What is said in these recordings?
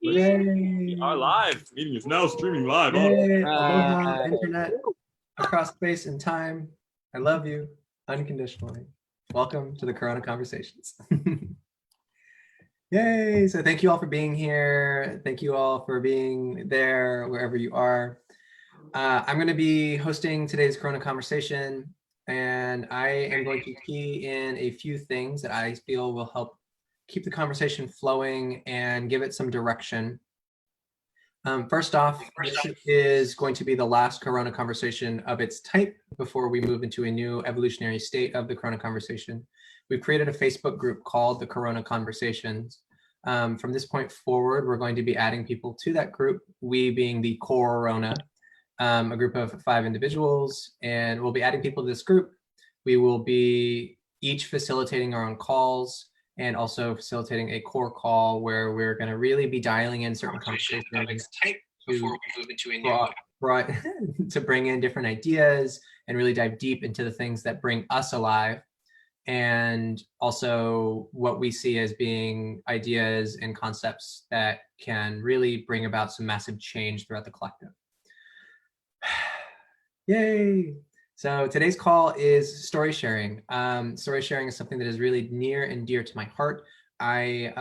We are Yay! live. Meeting is now streaming live on. Yay! Aloha, internet, across space and time. I love you unconditionally. Welcome to the Corona Conversations. Yay! So thank you all for being here. Thank you all for being there wherever you are. I'm going to be hosting today's Corona Conversation, and I am going to key in a few things that I feel will help keep the conversation flowing and give it some direction. First off, this is going to be the last Corona Conversation of its type before we move into a new evolutionary state of the Corona Conversation. We've created a Facebook group called the Corona Conversations. From this point forward, we're going to be adding people to that group, we being the Corona, a group of 5 individuals, and we'll be adding people to this group. We will be each facilitating our own calls and also facilitating a core call where we're going to really be dialing in certain conversations before we move into a new to bring in different ideas and really dive deep into the things that bring us alive, and also what we see as being ideas and concepts that can really bring about some massive change throughout the collective. Yay! So today's call is story sharing. Story sharing is something that is really near and dear to my heart. I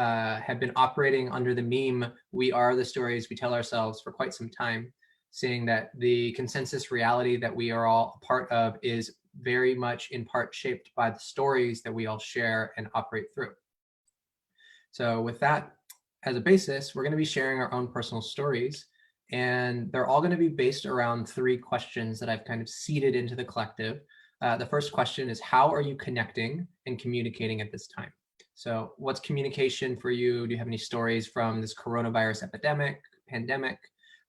have been operating under the meme, we are the stories we tell ourselves, for quite some time, seeing that the consensus reality that we are all a part of is very much in part shaped by the stories that we all share and operate through. So with that as a basis, we're going to be sharing our own personal stories. And they're all going to be based around 3 questions that I've kind of seeded into the collective. The first question is, how are you connecting and communicating at this time? So what's communication for you? Do you have any stories from this coronavirus pandemic,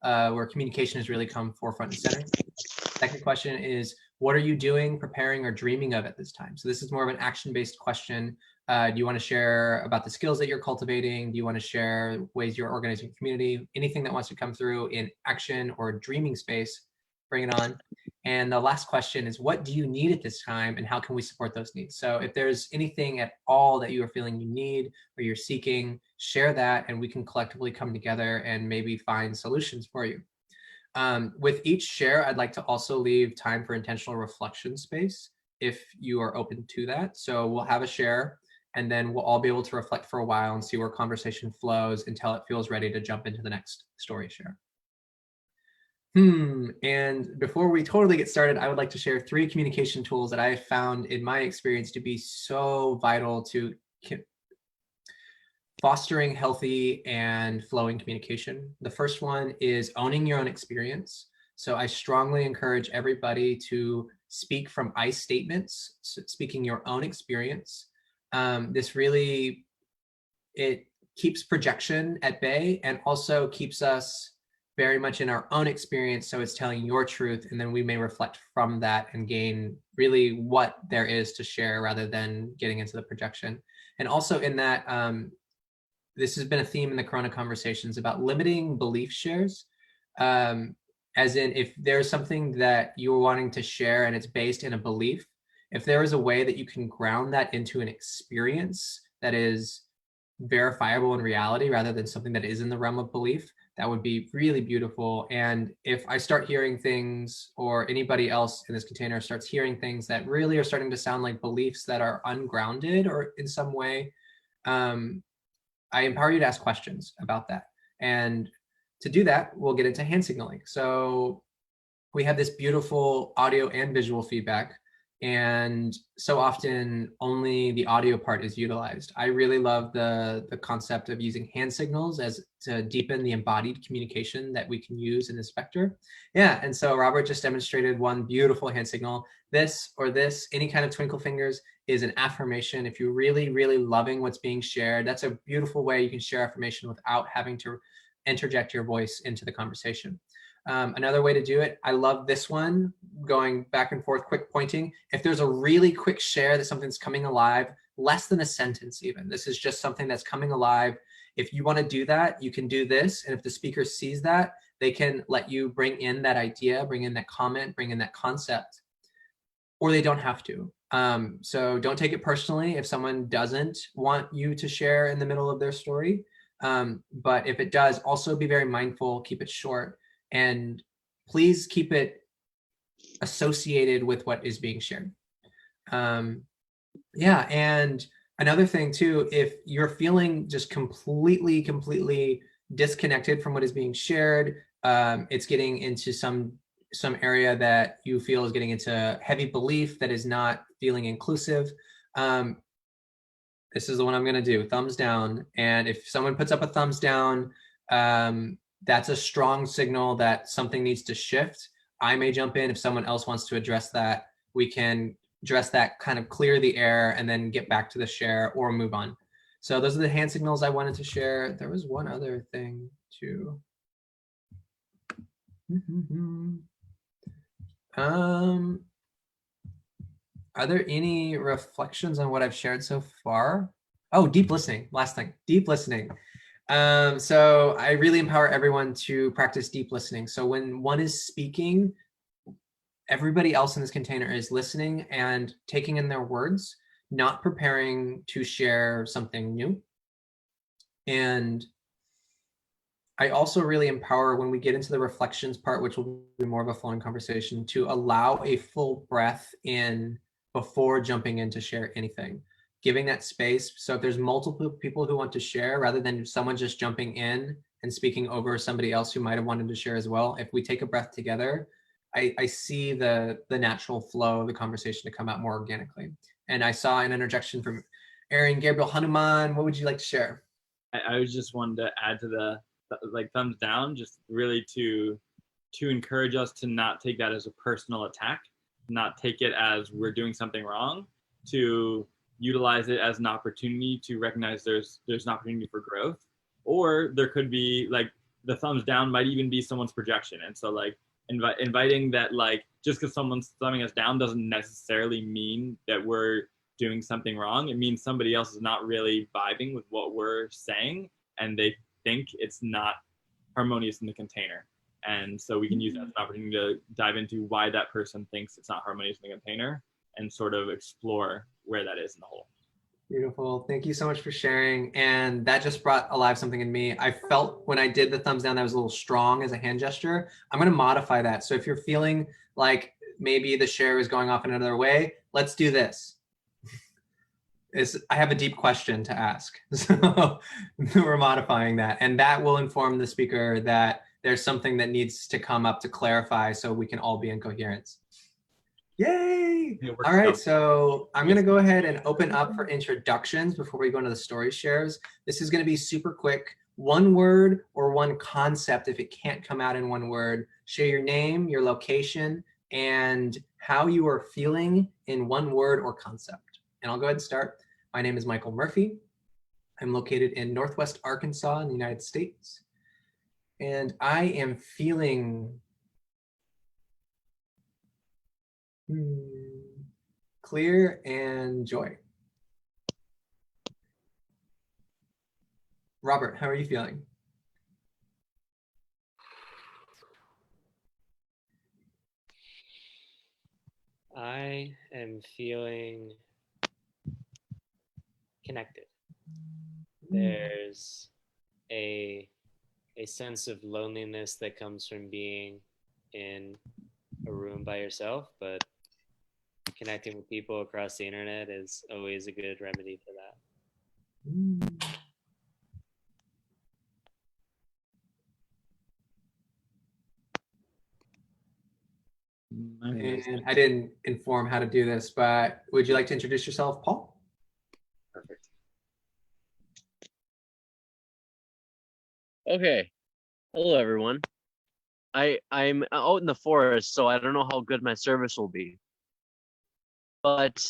where communication has really come forefront and center? Second question is, what are you doing, preparing, or dreaming of at this time? So this is more of an action-based question. Do you want to share about the skills that you're cultivating? Do you want to share ways you're organizing your community? Anything that wants to come through in action or dreaming space, bring it on. And the last question is, what do you need at this time and how can we support those needs? So if there's anything at all that you are feeling you need or you're seeking, share that and we can collectively come together and maybe find solutions for you. With each share, I'd like to also leave time for intentional reflection space if you are open to that. So we'll have a share and then we'll all be able to reflect for a while and see where conversation flows until it feels ready to jump into the next story share. And before we totally get started, I would like to share 3 communication tools that I have found in my experience to be so vital to fostering healthy and flowing communication. The first one is owning your own experience. So I strongly encourage everybody to speak from I statements, so speaking your own experience. This really, it keeps projection at bay and also keeps us very much in our own experience. So it's telling your truth, and then we may reflect from that and gain really what there is to share rather than getting into the projection. And also in that, this has been a theme in the Corona Conversations about limiting belief shares. As in, if there's something that you're wanting to share and it's based in a belief, if there is a way that you can ground that into an experience that is verifiable in reality rather than something that is in the realm of belief, that would be really beautiful. And if I start hearing things, or anybody else in this container starts hearing things that really are starting to sound like beliefs that are ungrounded or in some way, I empower you to ask questions about that. And to do that, we'll get into hand signaling. So we have this beautiful audio and visual feedback, and so often only the audio part is utilized. I really love the concept of using hand signals as to deepen the embodied communication that we can use in this vector. Yeah, and so Robert just demonstrated one beautiful hand signal. This or this, any kind of twinkle fingers, is an affirmation. If you're really, really loving what's being shared, that's a beautiful way you can share affirmation without having to interject your voice into the conversation. Another way to do it, I love this one, going back and forth, quick pointing. If there's a really quick share that something's coming alive, less than a sentence even, this is just something that's coming alive. If you want to do that, you can do this. And if the speaker sees that, they can let you bring in that idea, bring in that comment, bring in that concept, or they don't have to. So don't take it personally if someone doesn't want you to share in the middle of their story. But if it does, also be very mindful, keep it short, and please keep it associated with what is being shared. Yeah, and another thing too, if you're feeling just completely disconnected from what is being shared, it's getting into some area that you feel is getting into heavy belief that is not feeling inclusive. This is the one I'm going to do, thumbs down. And if someone puts up a thumbs down, that's a strong signal that something needs to shift. I may jump in if someone else wants to address that. We can address that, kind of clear the air, and then get back to the share or move on. So those are the hand signals I wanted to share. There was one other thing too. Are there any reflections on what I've shared so far? Oh, deep listening. Last thing, deep listening. So I really empower everyone to practice deep listening. So when one is speaking, everybody else in this container is listening and taking in their words, not preparing to share something new. And I also really empower, when we get into the reflections part, which will be more of a flowing conversation, to allow a full breath in before jumping in to share anything, giving that space. So if there's multiple people who want to share, rather than someone just jumping in and speaking over somebody else who might have wanted to share as well, if we take a breath together, I see the natural flow of the conversation to come out more organically. And I saw an interjection from Aaron Gabriel Hanuman. What would you like to share? I was just wanted to add to the like thumbs down, just really to encourage us to not take that as a personal attack, not take it as we're doing something wrong, to utilize it as an opportunity to recognize there's an opportunity for growth, or there could be like the thumbs down might even be someone's projection. And so like inviting that, like, just because someone's thumbing us down doesn't necessarily mean that we're doing something wrong. It means somebody else is not really vibing with what we're saying, and they think it's not harmonious in the container. And so we can use that as an opportunity to dive into why that person thinks it's not harmonious in the container, and sort of explore where that is in the whole. Beautiful. Thank you so much for sharing. And that just brought alive something in me. I felt when I did the thumbs down, that was a little strong as a hand gesture. I'm going to modify that. So if you're feeling like maybe the share is going off in another way, let's do this. I have a deep question to ask. So we're modifying that. And that will inform the speaker that there's something that needs to come up to clarify so we can all be in coherence. Yay! All right, so I'm going to go ahead and open up for introductions before we go into the story shares. This is going to be super quick. One word or one concept, if it can't come out in one word. Share your name, your location, and how you are feeling in one word or concept. And I'll go ahead and start. My name is Michael Murphy. I'm located in Northwest Arkansas in the United States. And I am feeling clear and joy. Robert, how are you feeling? I am feeling connected. There's a sense of loneliness that comes from being in a room by yourself, but connecting with people across the internet is always a good remedy for that. And I didn't inform how to do this, but would you like to introduce yourself, Paul? Perfect. Okay. Hello, everyone. I'm out in the forest, so I don't know how good my service will be. But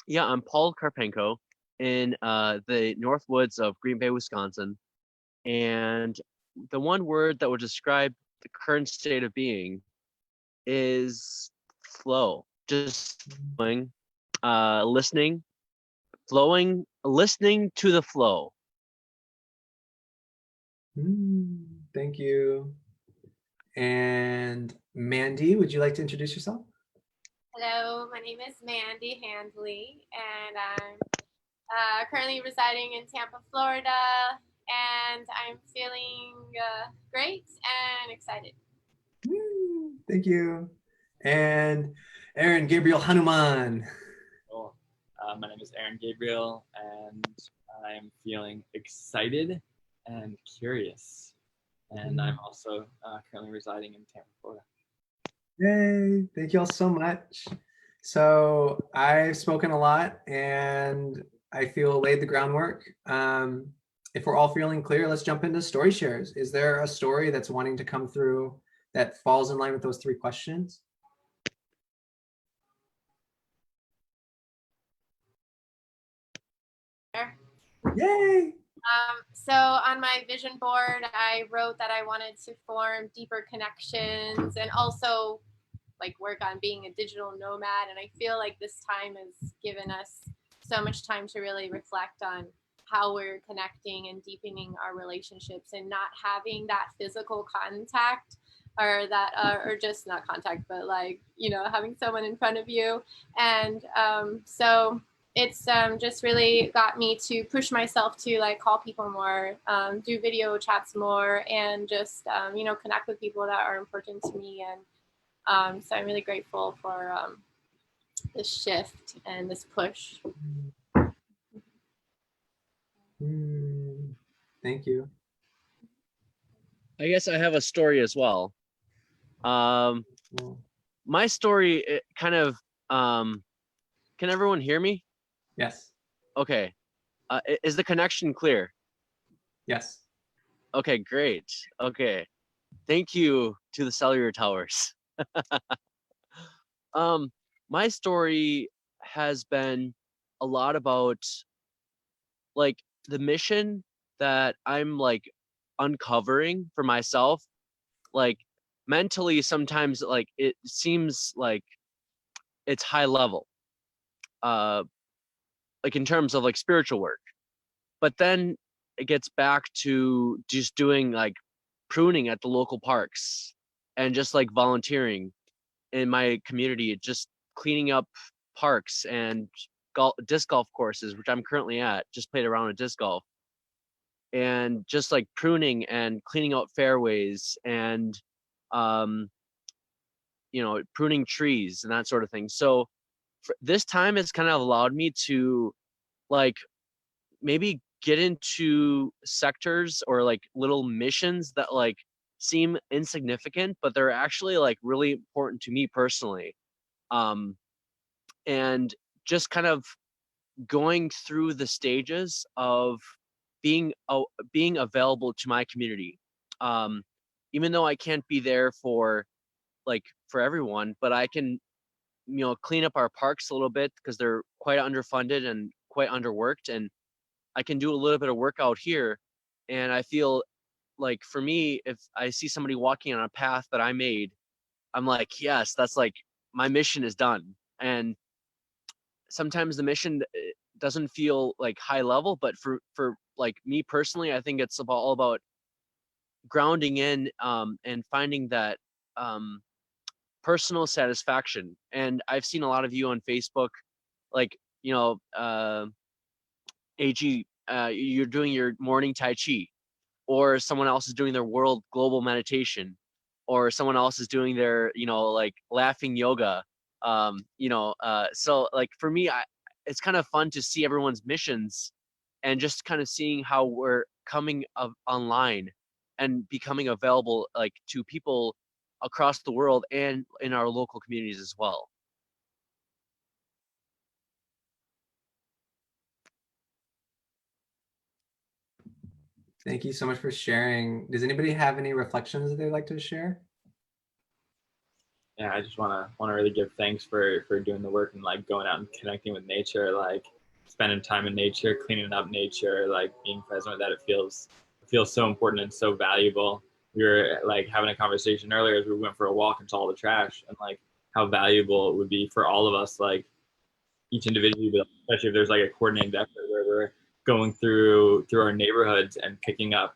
yeah, I'm Paul Karpenko in the North Woods of Green Bay, Wisconsin. And the one word that would describe the current state of being is flow. Just flowing, listening, flowing, listening to the flow. Thank you. And Mandy, would you like to introduce yourself? Hello, my name is Mandy Handley, and I'm currently residing in Tampa, Florida. and I'm feeling great and excited. Thank you. And Aaron Gabriel Hanuman. Cool. My name is Aaron Gabriel, and I'm feeling excited and curious. And I'm also currently residing in Tampa, Florida. Yay, thank you all so much. So I've spoken a lot and I feel laid the groundwork. If we're all feeling clear, let's jump into story shares. Is there a story that's wanting to come through that falls in line with those 3 questions? Yay! So on my vision board, I wrote that I wanted to form deeper connections and also like work on being a digital nomad. And I feel like this time has given us so much time to really reflect on how we're connecting and deepening our relationships and not having that physical contact or that or just not contact but like having someone in front of you. And so it's just really got me to push myself to like call people more, do video chats more, and just connect with people that are important to me. And so I'm really grateful for this shift and this push. Thank you. I guess I have a story as well. My story, it kind of, can everyone hear me? Yes. Okay. Is the connection clear? Yes. Okay, great. Okay. Thank you to the cellular towers. My story has been a lot about like the mission that I'm like uncovering for myself. Like mentally, sometimes like it seems like it's high level, like in terms of like spiritual work. But then it gets back to just doing like pruning at the local parks and just like volunteering in my community, just cleaning up parks and disc golf courses, which I'm currently at. Just played around with disc golf, and just like pruning and cleaning out fairways and um, pruning trees and that sort of thing. So this time it's kind of allowed me to like maybe get into sectors or like little missions that like seem insignificant, but they're actually like really important to me personally. And just kind of going through the stages of being available to my community. Even though I can't be there for everyone, but I can clean up our parks a little bit because they're quite underfunded and quite underworked, and I can do a little bit of work out here. And I feel like for me, if I see somebody walking on a path that I made, I'm like, yes, that's like my mission is done. And sometimes the mission doesn't feel like high level, but for like me personally, I think it's all about grounding in and finding that personal satisfaction. And I've seen a lot of you on Facebook, like AG, you're doing your morning Tai Chi, or someone else is doing their world global meditation, or someone else is doing their like laughing yoga. So like for me, it's kind of fun to see everyone's missions and just kind of seeing how we're coming online and becoming available like to people across the world and in our local communities as well. Thank you so much for sharing. Does anybody have any reflections that they'd like to share? Yeah, I just wanna really give thanks for doing the work and like going out and connecting with nature, like spending time in nature, cleaning up nature, like being present with that. It feels so important and so valuable. We were like having a conversation earlier as we went for a walk and saw all the trash, and like how valuable it would be for all of us, like each individually, but especially if there's like a coordinated effort where we're going through our neighborhoods and picking up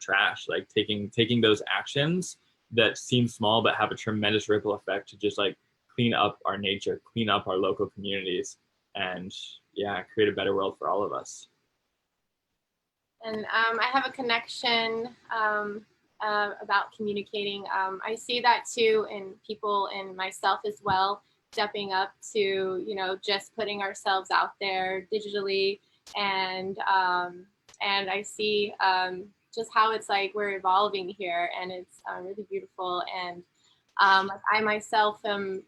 trash, like taking those actions that seem small but have a tremendous ripple effect to just like clean up our nature, clean up our local communities, and yeah, create a better world for all of us. And I have a connection about communicating. I see that too in people and myself as well, stepping up to, just putting ourselves out there digitally. And I see just how it's like we're evolving here, and it's really beautiful. And I myself am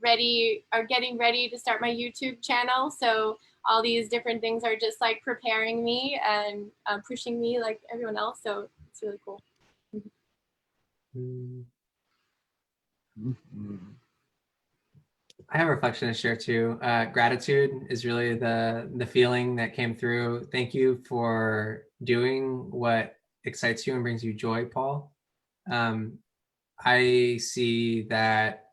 getting ready to start my YouTube channel. So all these different things are just like preparing me and pushing me like everyone else. So it's really cool. I have a reflection to share too. Gratitude is really the feeling that came through. Thank you for doing what excites you and brings you joy, Paul. I see that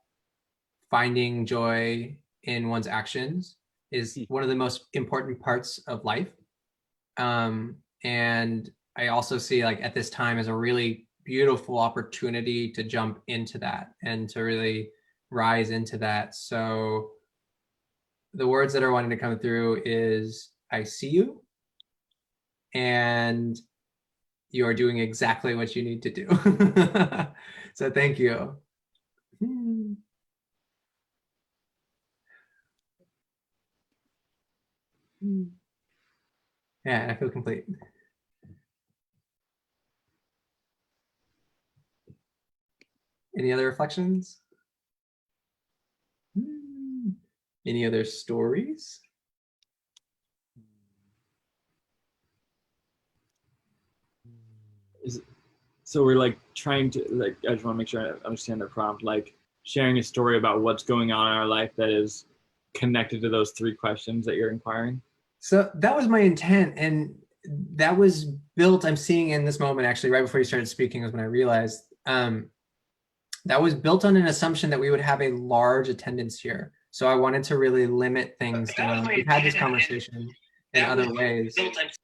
finding joy in one's actions is one of the most important parts of life. And I also see like at this time as a really beautiful opportunity to jump into that and to really rise into that. So the words that are wanting to come through is I see you and you are doing exactly what you need to do. So thank you. Yeah, I feel complete. Any other reflections? Any other stories? So we're like trying to like, I just want to make sure I understand the prompt, like sharing a story about what's going on in our life that is connected to those three questions that you're inquiring. So that was my intent, and that was built, I'm seeing in this moment actually right before you started speaking was when I realized that was built on an assumption that we would have a large attendance here. So I wanted to really limit things down. We've had this conversation in other ways.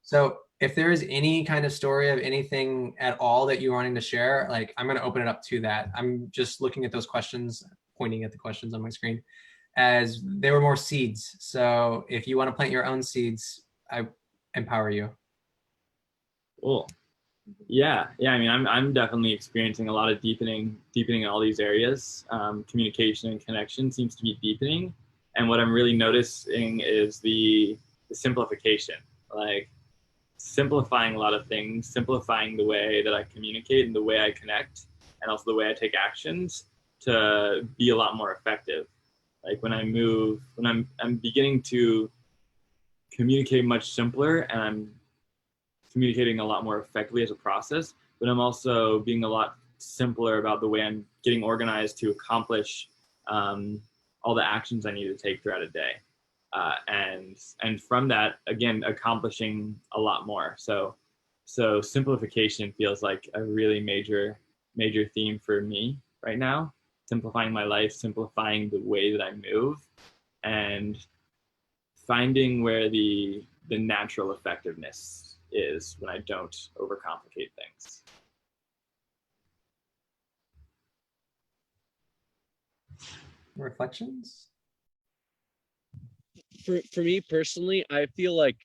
So if there is any kind of story of anything at all that you're wanting to share, like I'm going to open it up to that. I'm just looking at those questions, pointing at the questions on my screen as they were more seeds. So if you want to plant your own seeds, I empower you. Cool. Yeah. I mean, I'm definitely experiencing a lot of deepening in all these areas. Communication and connection seems to be deepening, and what I'm really noticing is the simplification, like simplifying a lot of things, simplifying the way that I communicate and the way I connect, and also the way I take actions to be a lot more effective. Like when I'm beginning to communicate much simpler, and I'm communicating a lot more effectively as a process, but I'm also being a lot simpler about the way I'm getting organized to accomplish all the actions I need to take throughout a day. And from that, again, accomplishing a lot more. So simplification feels like a really major theme for me right now. Simplifying my life, simplifying the way that I move, and finding where the natural effectiveness is when I don't overcomplicate things. Reflections? For me personally, I feel like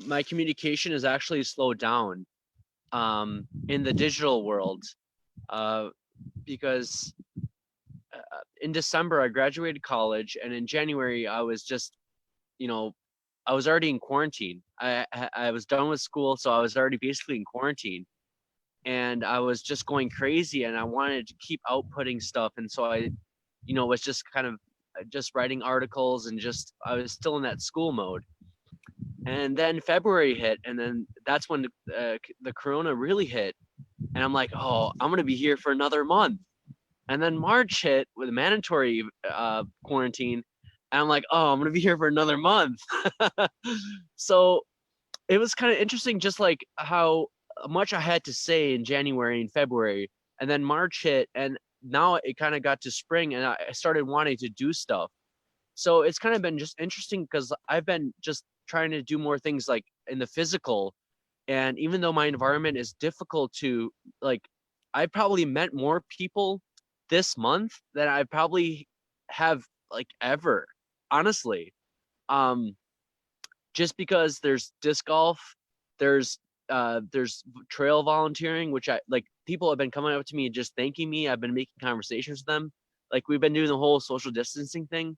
my communication is actually slowed down in the digital world because in December I graduated college, and in January I was just, I was already in quarantine. I was done with school, so I was already basically in quarantine, and I was just going crazy, and I wanted to keep outputting stuff, and so I, was just kind of just writing articles, and just I was still in that school mode. And then February hit, and then that's when the corona really hit, and I'm like, oh, I'm gonna be here for another month. And then March hit with mandatory quarantine, and I'm like, oh, I'm gonna be here for another month. So it was kind of interesting, just like how much I had to say in January and February, and then March hit, and now it kind of got to spring, and I started wanting to do stuff. So it's kind of been just interesting because I've been just trying to do more things like in the physical, and even though my environment is difficult to, like, I probably met more people this month than I probably have like ever, honestly. Just because there's disc golf there's trail volunteering, which I like. People have been coming up to me and just thanking me. I've been making conversations with them. Like we've been doing the whole social distancing thing.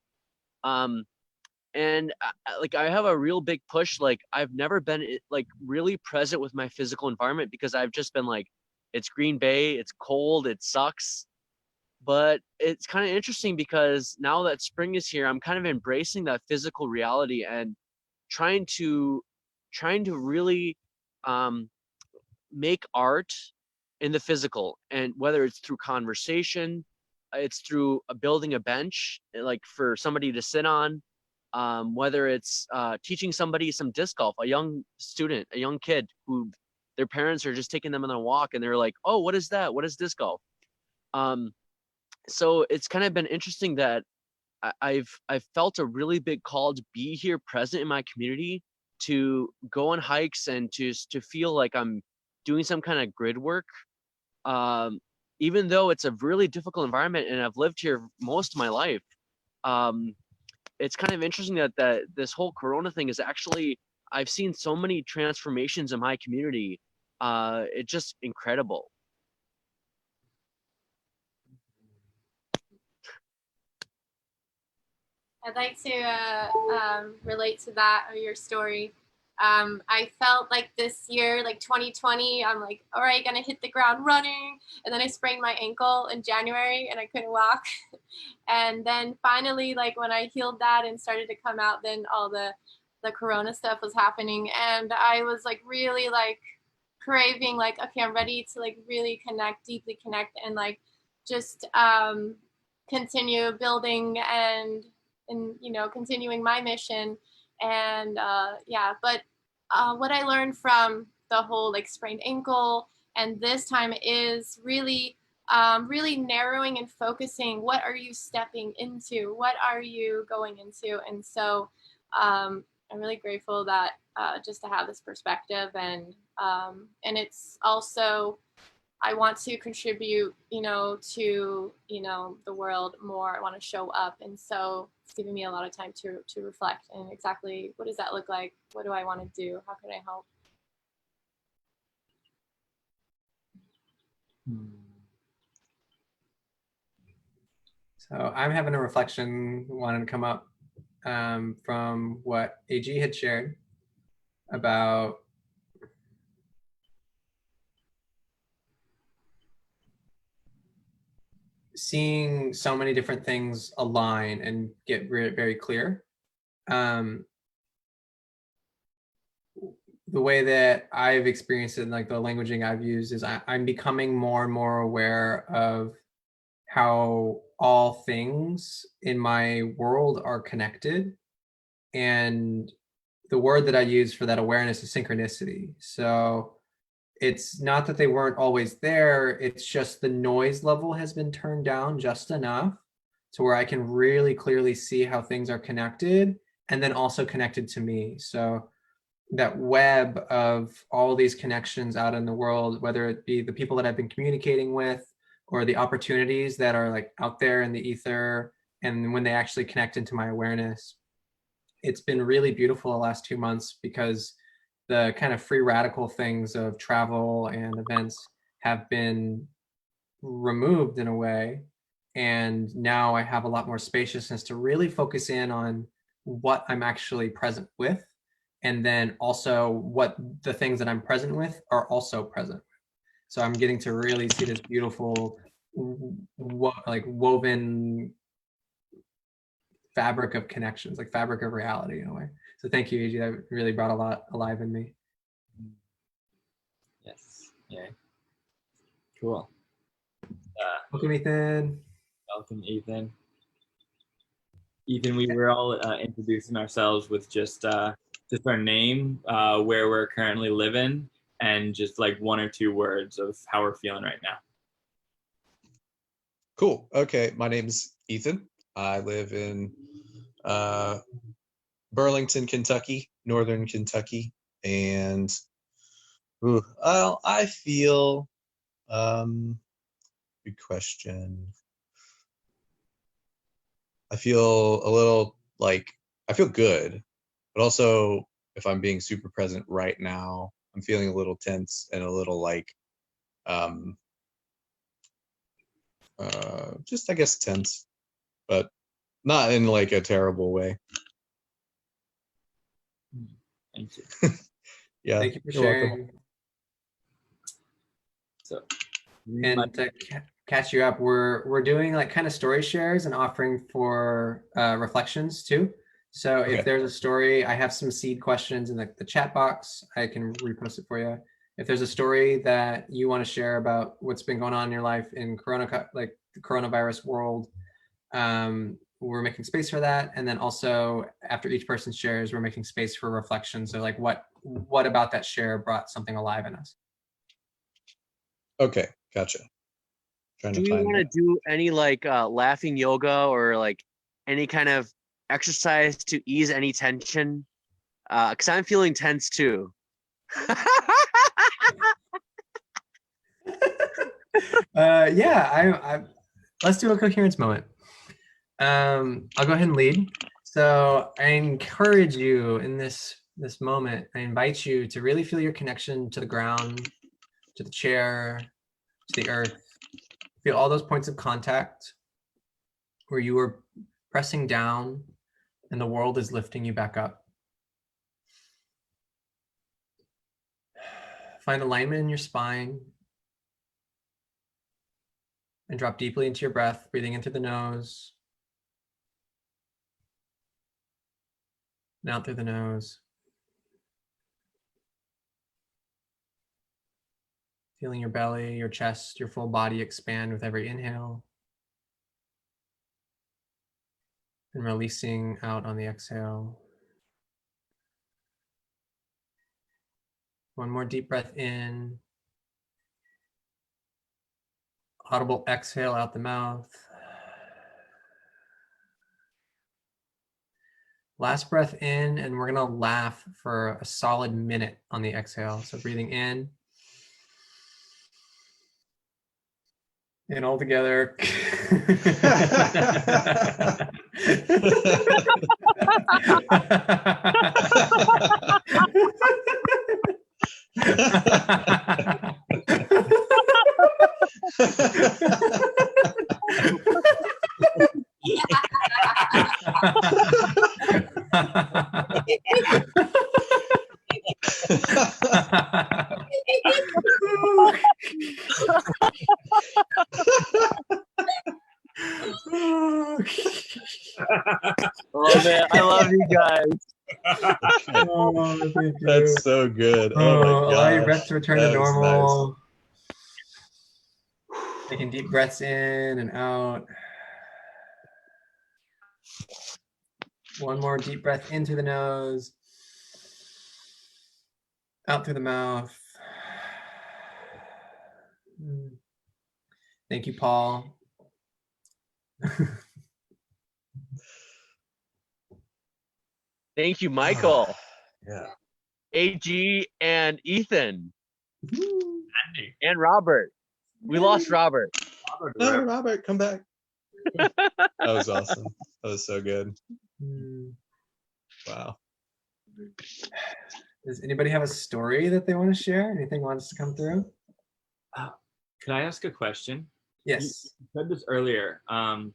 And like I have a real big push. Like I've never been like really present with my physical environment because I've just been like, it's Green Bay, it's cold, it sucks. But it's kind of interesting because now that spring is here, I'm kind of embracing that physical reality and trying to really make art in the physical, and whether it's through conversation, it's through building a bench like for somebody to sit on, whether it's teaching somebody some disc golf, a young student, a young kid who their parents are just taking them on a walk and they're like, oh, what is that? What is disc golf? So it's kind of been interesting that I've felt a really big call to be here present in my community, to go on hikes and to feel like I'm doing some kind of grid work. Even though it's a really difficult environment and I've lived here most of my life, it's kind of interesting that this whole Corona thing is actually, I've seen so many transformations in my community. It's just incredible. I'd like to relate to that or your story. I felt like this year, like 2020, I'm like, all right, gonna hit the ground running. And then I sprained my ankle in January and I couldn't walk. And then finally, like when I healed that and started to come out, then all the Corona stuff was happening. And I was like really like craving, like, okay, I'm ready to like really connect, deeply connect, and like just continue building and you know, continuing my mission. And yeah, but what I learned from the whole like sprained ankle and this time is really really narrowing and focusing. What are you stepping into? What are you going into? And so I'm really grateful that just to have this perspective, and it's also, I want to contribute, you know, to, you know, the world more. I want to show up. And so it's giving me a lot of time to reflect and exactly what does that look like? What do I want to do? How can I help? So I'm having a reflection wanting to come up from what AG had shared about seeing so many different things align and get very clear. The way that I've experienced it, and like the languaging I've used, is I'm becoming more and more aware of how all things in my world are connected. And the word that I use for that awareness is synchronicity. So it's not that they weren't always there, it's just the noise level has been turned down just enough to where I can really clearly see how things are connected and then also connected to me. So that web of all these connections out in the world, whether it be the people that I've been communicating with or the opportunities that are like out there in the ether, and when they actually connect into my awareness, it's been really beautiful the last 2 months because the kind of free radical things of travel and events have been removed in a way. And now I have a lot more spaciousness to really focus in on what I'm actually present with. And then also what the things that I'm present with are also present. So I'm getting to really see this beautiful, like woven fabric of connections, like fabric of reality in a way. So thank you, AG. That really brought a lot alive in me. Yes. Yeah. Cool. Welcome, Ethan. Welcome, Ethan. Ethan, we were all introducing ourselves with just our name, where we're currently living, and just like 1 or 2 words of how we're feeling right now. Cool. Okay, my name's Ethan. I live in Burlington, Kentucky, Northern Kentucky, and well, I feel good question. I feel a little like I feel good, but also if I'm being super present right now, I'm feeling a little tense and a little like, just I guess tense, but not in like a terrible way. Thank you. Yeah. Thank you for you're welcome. sharing. So, And to catch you up, we're doing like kind of story shares and offering for reflections too. So Okay. if there's a story, I have some seed questions in the chat box. I can repost it for you. If there's a story that you want to share about what's been going on in your life in the coronavirus world, we're making space for that. And then also after each person shares, we're making space for reflection. So like what about that share brought something alive in us? Okay, gotcha. Trying Do to we find want to that. do any like laughing yoga or like any kind of exercise to ease any tension? Because I'm feeling tense too. Yeah, let's do a coherence moment. I'll go ahead and lead. So I encourage you in this moment, I invite you to really feel your connection to the ground, to the chair, to the earth. Feel all those points of contact where you are pressing down and the world is lifting you back up. Find alignment in your spine and drop deeply into your breath, breathing in through the nose and out through the nose. Feeling your belly, your chest, your full body expand with every inhale. And releasing out on the exhale. One more deep breath in. Audible exhale out the mouth. Last breath in, and we're gonna laugh for a solid minute on the exhale. So breathing in. And all together. Oh man, I love you guys. Oh, thank you. That's so good. Oh my gosh. Allow your breath to return to That was normal. Taking deep breaths in and out. One more deep breath into the nose. Out through the mouth. Thank you, Paul. Thank you, Michael, Yeah. AG, and Ethan, Andy. and Robert. We lost Robert. No, Robert, come back. That was awesome. That was so good. Wow. Does anybody have a story that they want to share? Anything wants to come through? Could I ask a question? Yes. You said this earlier. I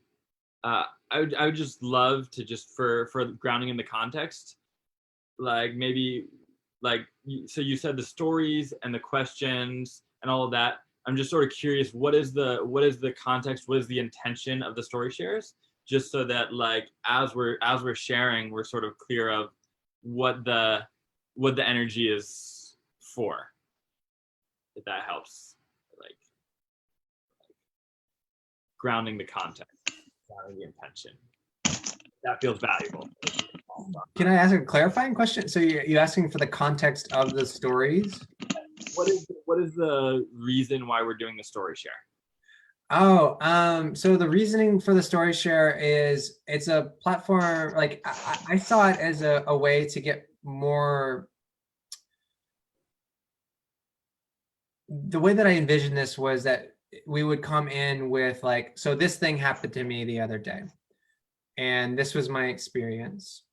would just love to just for grounding in the context, like maybe like so you said the stories and the questions and all of that. I'm just sort of curious, what is the context, what is the intention of the story shares, just so that like as we're sharing, we're sort of clear of what the energy is for, if that helps, like grounding the context, grounding the intention. That feels valuable. Can I ask a clarifying question? So you're asking for the context of the stories? What is the reason why we're doing the story share? Oh, so the reasoning for the story share is it's a platform, like I saw it as a way to get more, the way that I envisioned this was that we would come in with like, so this thing happened to me the other day, and this was my experience.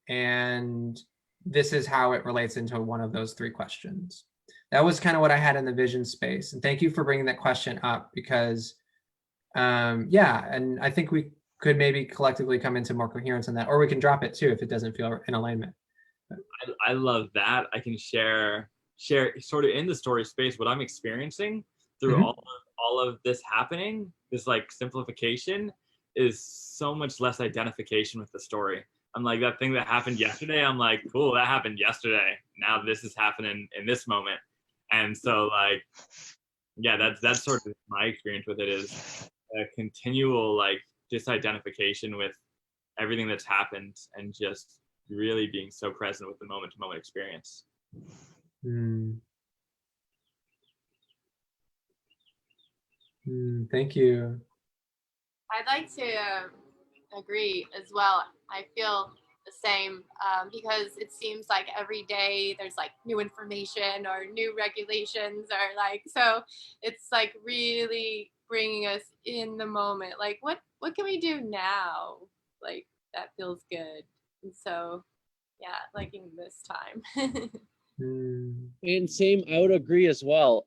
And this is how it relates into one of those 3 questions. That was kind of what I had in the vision space. And thank you for bringing that question up because, yeah, and I think we could maybe collectively come into more coherence on that, or we can drop it too if it doesn't feel in alignment. I love that. I can share sort of in the story space what I'm experiencing through all of this happening. This like simplification is so much less identification with the story. I'm like, that thing that happened yesterday, I'm like, cool, that happened yesterday. Now this is happening in this moment. And so like, yeah, that's sort of my experience with it, is a continual like disidentification with everything that's happened and just really being so present with the moment to moment experience. Thank you. I'd like to agree as well. I feel the same because it seems like every day there's like new information or new regulations, or like, so it's like really bringing us in the moment. Like what can we do now? Like that feels good. And so yeah, liking this time. And same, I would agree as well.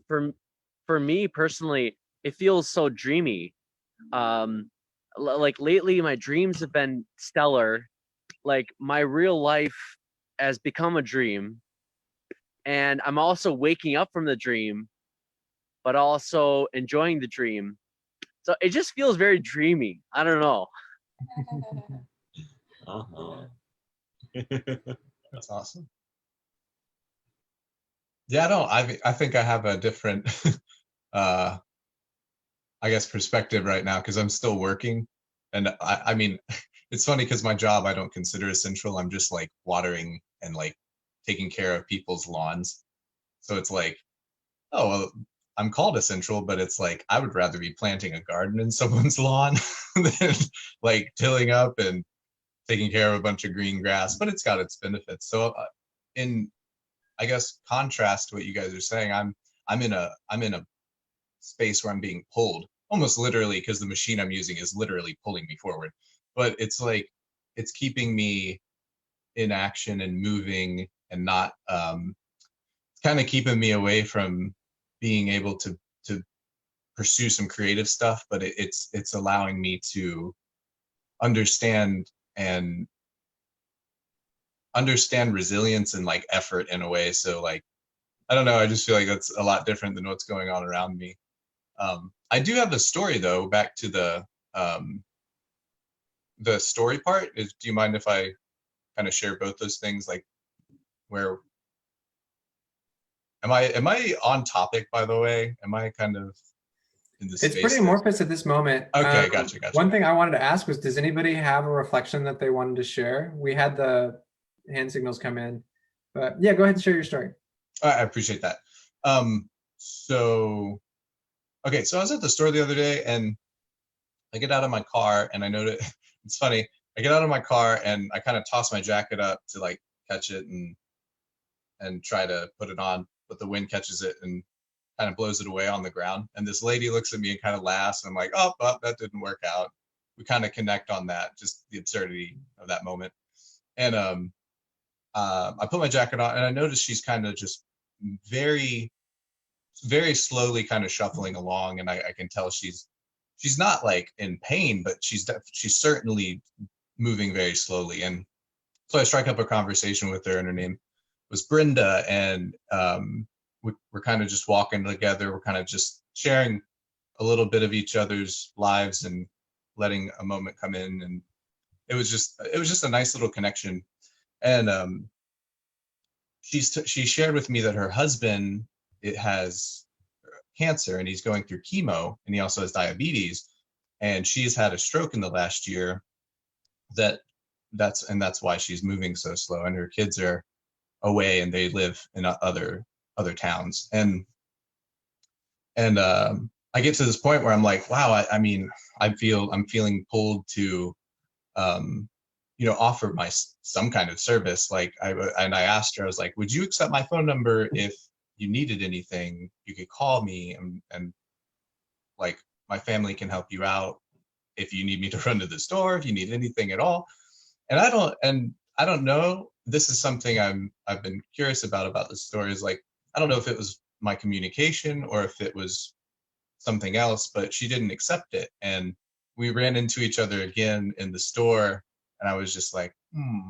For me personally, it feels so dreamy. Like lately, my dreams have been stellar. Like my real life has become a dream, and I'm also waking up from the dream, but also enjoying the dream. So it just feels very dreamy. I don't know. That's awesome. Yeah, no, I think I have a different I guess perspective right now because I'm still working. And I mean, it's funny because my job I don't consider essential. I'm just like watering and like taking care of people's lawns. So it's like, oh, well, I'm called essential, but it's like I would rather be planting a garden in someone's lawn than like tilling up and taking care of a bunch of green grass. But it's got its benefits. So in, I guess, contrast to what you guys are saying, I'm in a space where I'm being pulled almost literally because the machine I'm using is literally pulling me forward. But it's like it's keeping me in action and moving and not kind of keeping me away from being able to pursue some creative stuff, but it's allowing me to understand resilience and like effort in a way. So like, I don't know, I just feel like that's a lot different than what's going on around me. I do have a story though, back to the story part. Do you mind if I kind of share both those things? Like, where am I on topic, by the way? Am I kind of in the It's space pretty amorphous at this moment. Okay, gotcha. One thing I wanted to ask was, does anybody have a reflection that they wanted to share? We had the hand signals come in, but yeah, go ahead and share your story. I appreciate that. So I was at the store the other day and I get out of my car and I notice, it's funny, I get out of my car and I kind of toss my jacket up to like catch it and try to put it on, but the wind catches it and kind of blows it away on the ground. And this lady looks at me and kind of laughs. And I'm like, oh, well, that didn't work out. We kind of connect on that, just the absurdity of that moment. And I put my jacket on and I noticed she's kind of just very, very slowly kind of shuffling along. And I can tell she's not like in pain, but she's certainly moving very slowly. And so I strike up a conversation with her, and her name was Brenda. And we're kind of just walking together. We're kind of just sharing a little bit of each other's lives and letting a moment come in. And it was just a nice little connection. And she shared with me that her husband, it has cancer and he's going through chemo, and he also has diabetes, and she's had a stroke in the last year. That's why she's moving so slow, and her kids are away and they live in other towns. And I get to this point where I'm like, wow, I mean, I'm feeling pulled to offer some kind of service. Like I asked her, I was like, would you accept my phone number if you needed anything? You could call me, and like my family can help you out if you need me to run to the store, if you need anything at all. And I don't know this is something I've been curious about this story is like, I don't know if it was my communication or if it was something else, but she didn't accept it. And we ran into each other again in the store, and I was just like,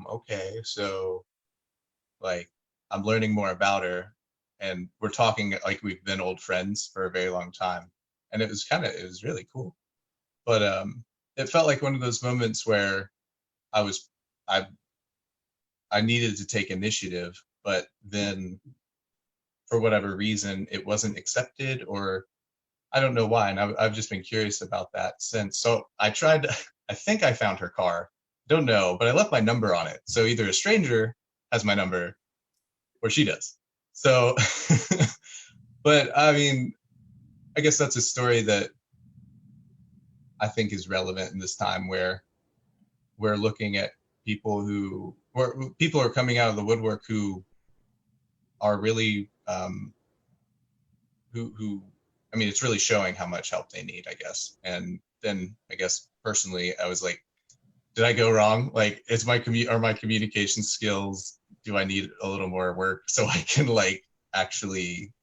okay, so like I'm learning more about her, and we're talking like we've been old friends for a very long time. And it was really cool. But it felt like one of those moments where I was I I needed to take initiative, but then for whatever reason it wasn't accepted, or I don't know why. And I've just been curious about that since. So I tried to, I think I found her car. Don't know, but I left my number on it. So either a stranger has my number or she does. So, but I mean, I guess that's a story that I think is relevant in this time where we're looking at people are coming out of the woodwork who are really, who I mean, it's really showing how much help they need, I guess. And then I guess personally, I was like, did I go wrong? Like, are my communication skills, do I need a little more work so I can like actually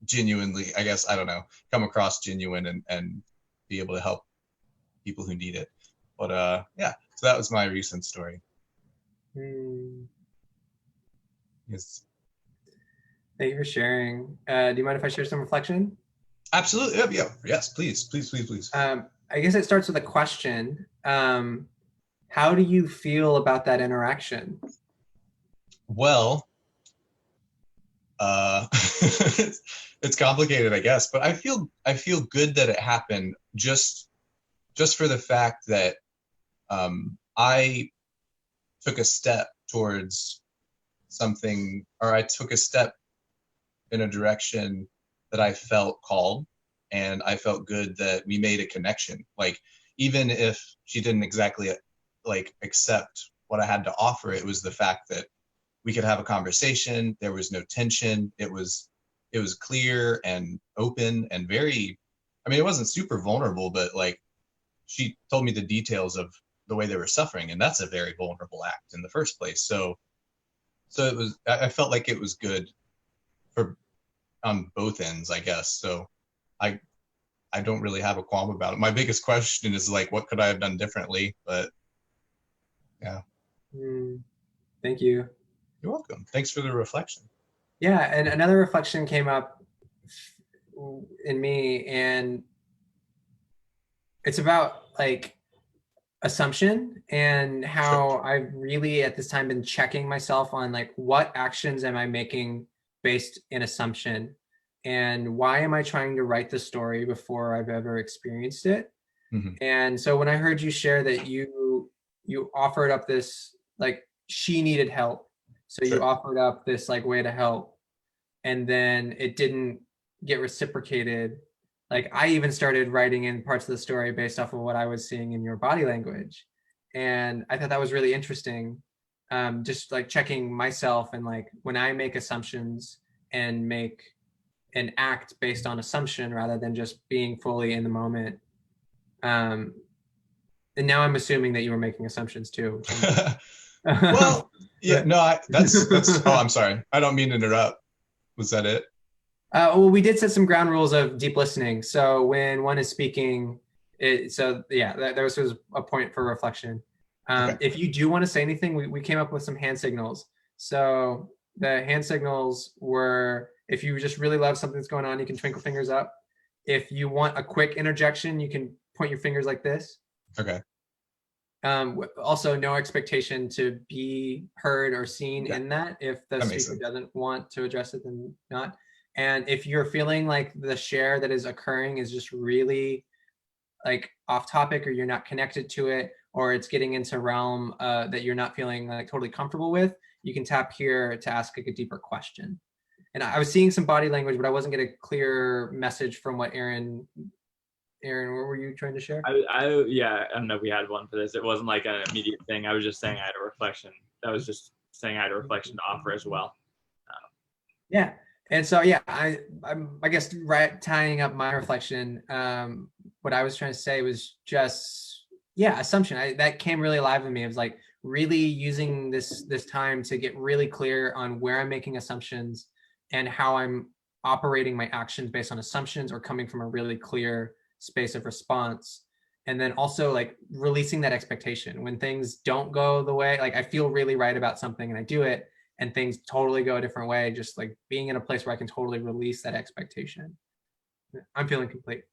genuinely, I guess, I don't know, come across genuine and be able to help people who need it. But yeah, so that was my recent story. Yes. Thank you for sharing. Do you mind if I share some reflection? Absolutely. Yeah. Yes, please. I guess it starts with a question. How do you feel about that interaction? Well, it's complicated, I guess, but I feel good that it happened just for the fact that I took a step towards something, or I took a step in a direction that I felt called, and I felt good that we made a connection. Like, even if she didn't exactly like accept what I had to offer, it was the fact that we could have a conversation. There was no tension. It was clear and open and very, I mean, it wasn't super vulnerable, but like she told me the details of the way they were suffering, and that's a very vulnerable act in the first place. So it was, I felt like it was good for on both ends, I guess. So I don't really have a qualm about it. My biggest question is like, what could I have done differently? But yeah. Thank you. You're welcome. Thanks for the reflection. Yeah, and another reflection came up in me, and it's about like assumption and how I've really at this time been checking myself on like what actions am I making based in assumption, and why am I trying to write the story before I've ever experienced it. And so when I heard you share that you offered up this, like, she needed help, so you offered up this like way to help, and then it didn't get reciprocated. Like, I even started writing in parts of the story based off of what I was seeing in your body language. And I thought that was really interesting. Just like checking myself, and like when I make assumptions and make an act based on assumption rather than just being fully in the moment. And now I'm assuming that you were making assumptions too. Well, yeah, no, that's, oh, I'm sorry. I don't mean to interrupt. Was that it? Well, we did set some ground rules of deep listening. So when one is speaking, so yeah, there was a point for reflection. Okay. If you do want to say anything, we came up with some hand signals. So the hand signals were, if you just really love something that's going on, you can twinkle fingers up. If you want a quick interjection, you can point your fingers like this. Okay. Also, no expectation to be heard or seen in that. If the speaker doesn't want to address it, then not. And if you're feeling like the share that is occurring is just really like off topic, or you're not connected to it, or it's getting into realm that you're not feeling like totally comfortable with, you can tap here to ask like a deeper question. And I was seeing some body language, but I wasn't getting a clear message from what Aaron, what were you trying to share? Yeah, I don't know if we had one for this. It wasn't like an immediate thing. I was just saying I had a reflection. That was just saying I had a reflection to offer as well. Yeah. And so, yeah, I guess tying up my reflection, what I was trying to say was just, yeah, assumption. That came really alive in me. It was like, really using this time to get really clear on where I'm making assumptions and how I'm operating my actions based on assumptions or coming from a really clear space of response. And then also like releasing that expectation when things don't go the way, like I feel really right about something and I do it and things totally go a different way, just like being in a place where I can totally release that expectation. I'm feeling complete.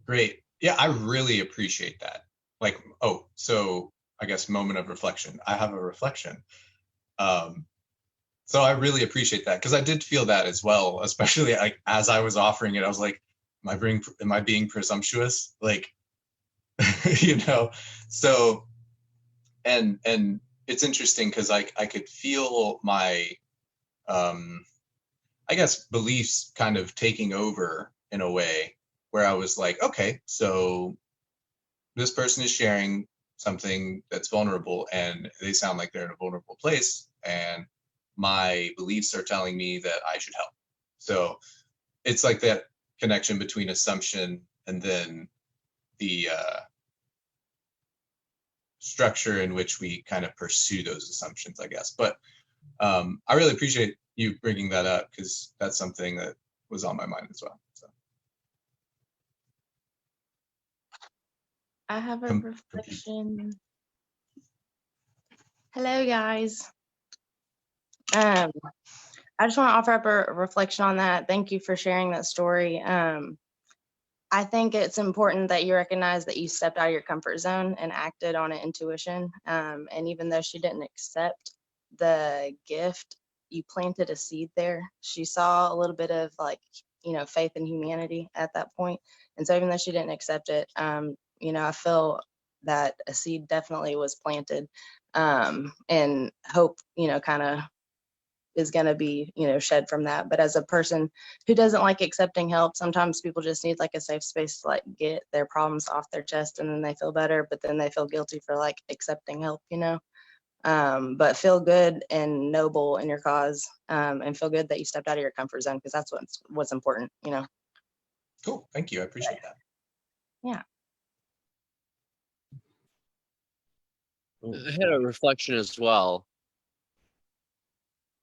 Great. Yeah, I really appreciate that. Like, oh, so I guess moment of reflection. I have a reflection. So I really appreciate that because I did feel that as well, especially like as I was offering it, I was like, am I being presumptuous? Like, you know, so and it's interesting because I could feel my I guess beliefs kind of taking over in a way where I was like, okay, so this person is sharing something that's vulnerable and they sound like they're in a vulnerable place and my beliefs are telling me that I should help. So it's like that connection between assumption and then the structure in which we kind of pursue those assumptions, I guess. But I really appreciate you bringing that up because that's something that was on my mind as well. So. I have a reflection. Hello, guys. I just want to offer up a reflection on that. Thank you for sharing that story. I think it's important that you recognize that you stepped out of your comfort zone and acted on an intuition. And even though she didn't accept the gift, you planted a seed there. She saw a little bit of like, faith in humanity at that point. And so even though she didn't accept it, I feel that a seed definitely was planted, and hope, kind of is going to be, shed from that. But as a person who doesn't like accepting help, sometimes people just need like a safe space to like get their problems off their chest and then they feel better, but then they feel guilty for like accepting help, but feel good and noble in your cause, and feel good that you stepped out of your comfort zone because that's what's important, Cool. Thank you. I appreciate that. Yeah. I had a reflection as well.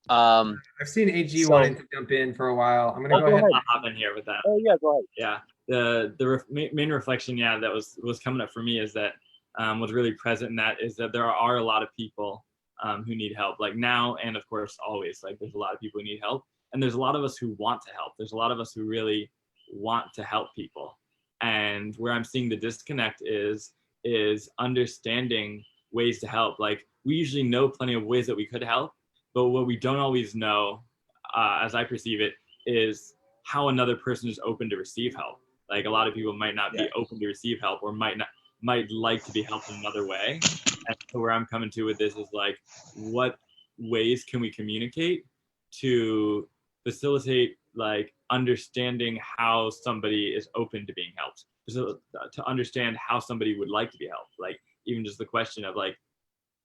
I've seen AG wanting to jump in for a while. I'm gonna go ahead. I'll hop in here with that. Oh yeah, go ahead. Yeah, main reflection, that was coming up for me is that was really present in that is that there are a lot of people who need help, like now and of course always. Like there's a lot of people who need help, and there's a lot of us who want to help. There's a lot of us who really want to help people, and where I'm seeing the disconnect is understanding ways to help. Like we usually know plenty of ways that we could help, but what we don't always know, as I perceive it, is how another person is open to receive help. Like a lot of people might not be open to receive help, or might like to be helped in another way. And so where I'm coming to with this is like, what ways can we communicate to facilitate like understanding how somebody is open to being helped, so to understand how somebody would like to be helped. Like even just the question of like,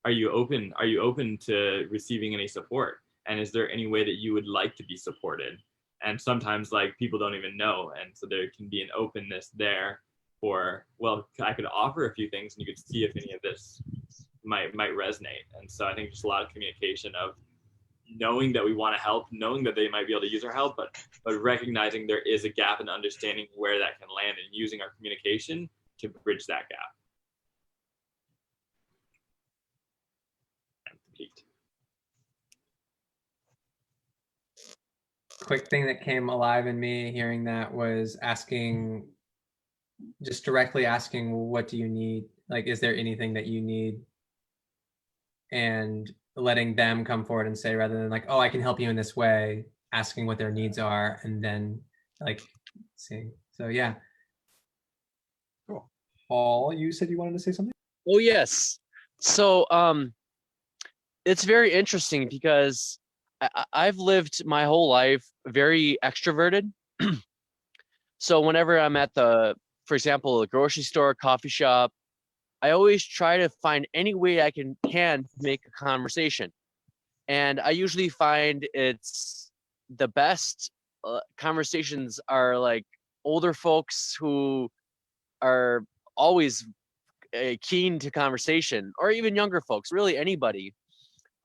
are you open to receiving any support, and is there any way that you would like to be supported? And sometimes like people don't even know, and so there can be an openness there for, well, I could offer a few things and you could see if any of this might resonate. And so I think just a lot of communication of knowing that we want to help, knowing that they might be able to use our help, but recognizing there is a gap in understanding where that can land, and using our communication to bridge that gap. Quick thing that came alive in me hearing that was just directly asking, what do you need? Like, is there anything that you need? And letting them come forward and say, rather than like, oh, I can help you in this way, asking what their needs are and then like seeing. So yeah. Cool. Paul, you said you wanted to say something? Oh yes. So it's very interesting because I've lived my whole life very extroverted. So whenever I'm at for example, a grocery store, coffee shop, I always try to find any way I can make a conversation. And I usually find it's the best conversations are like older folks who are always keen to conversation, or even younger folks, really anybody.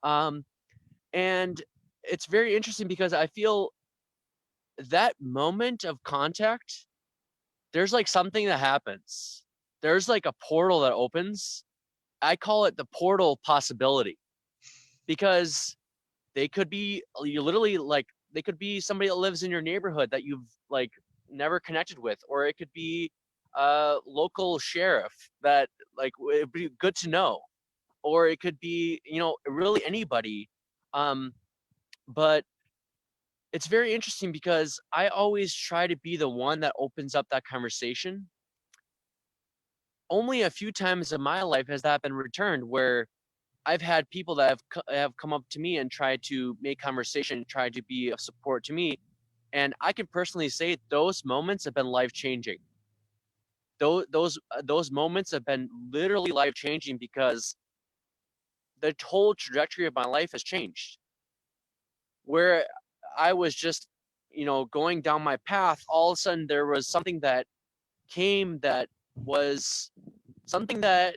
And it's very interesting because I feel that moment of contact, there's like something that happens. There's like a portal that opens. I call it the portal possibility, because they could be, you literally like, they could be somebody that lives in your neighborhood that you've like never connected with, or it could be a local sheriff that like it'd be good to know, or it could be, you know, really anybody. But it's very interesting because I always try to be the one that opens up that conversation. Only a few times in my life has that been returned, where I've had people that have come up to me and tried to make conversation, tried to be of support to me, and I can personally say those moments have been life changing. Those moments have been literally life changing, because the whole trajectory of my life has changed. Where I was just, you know, going down my path, all of a sudden there was something that came that was something that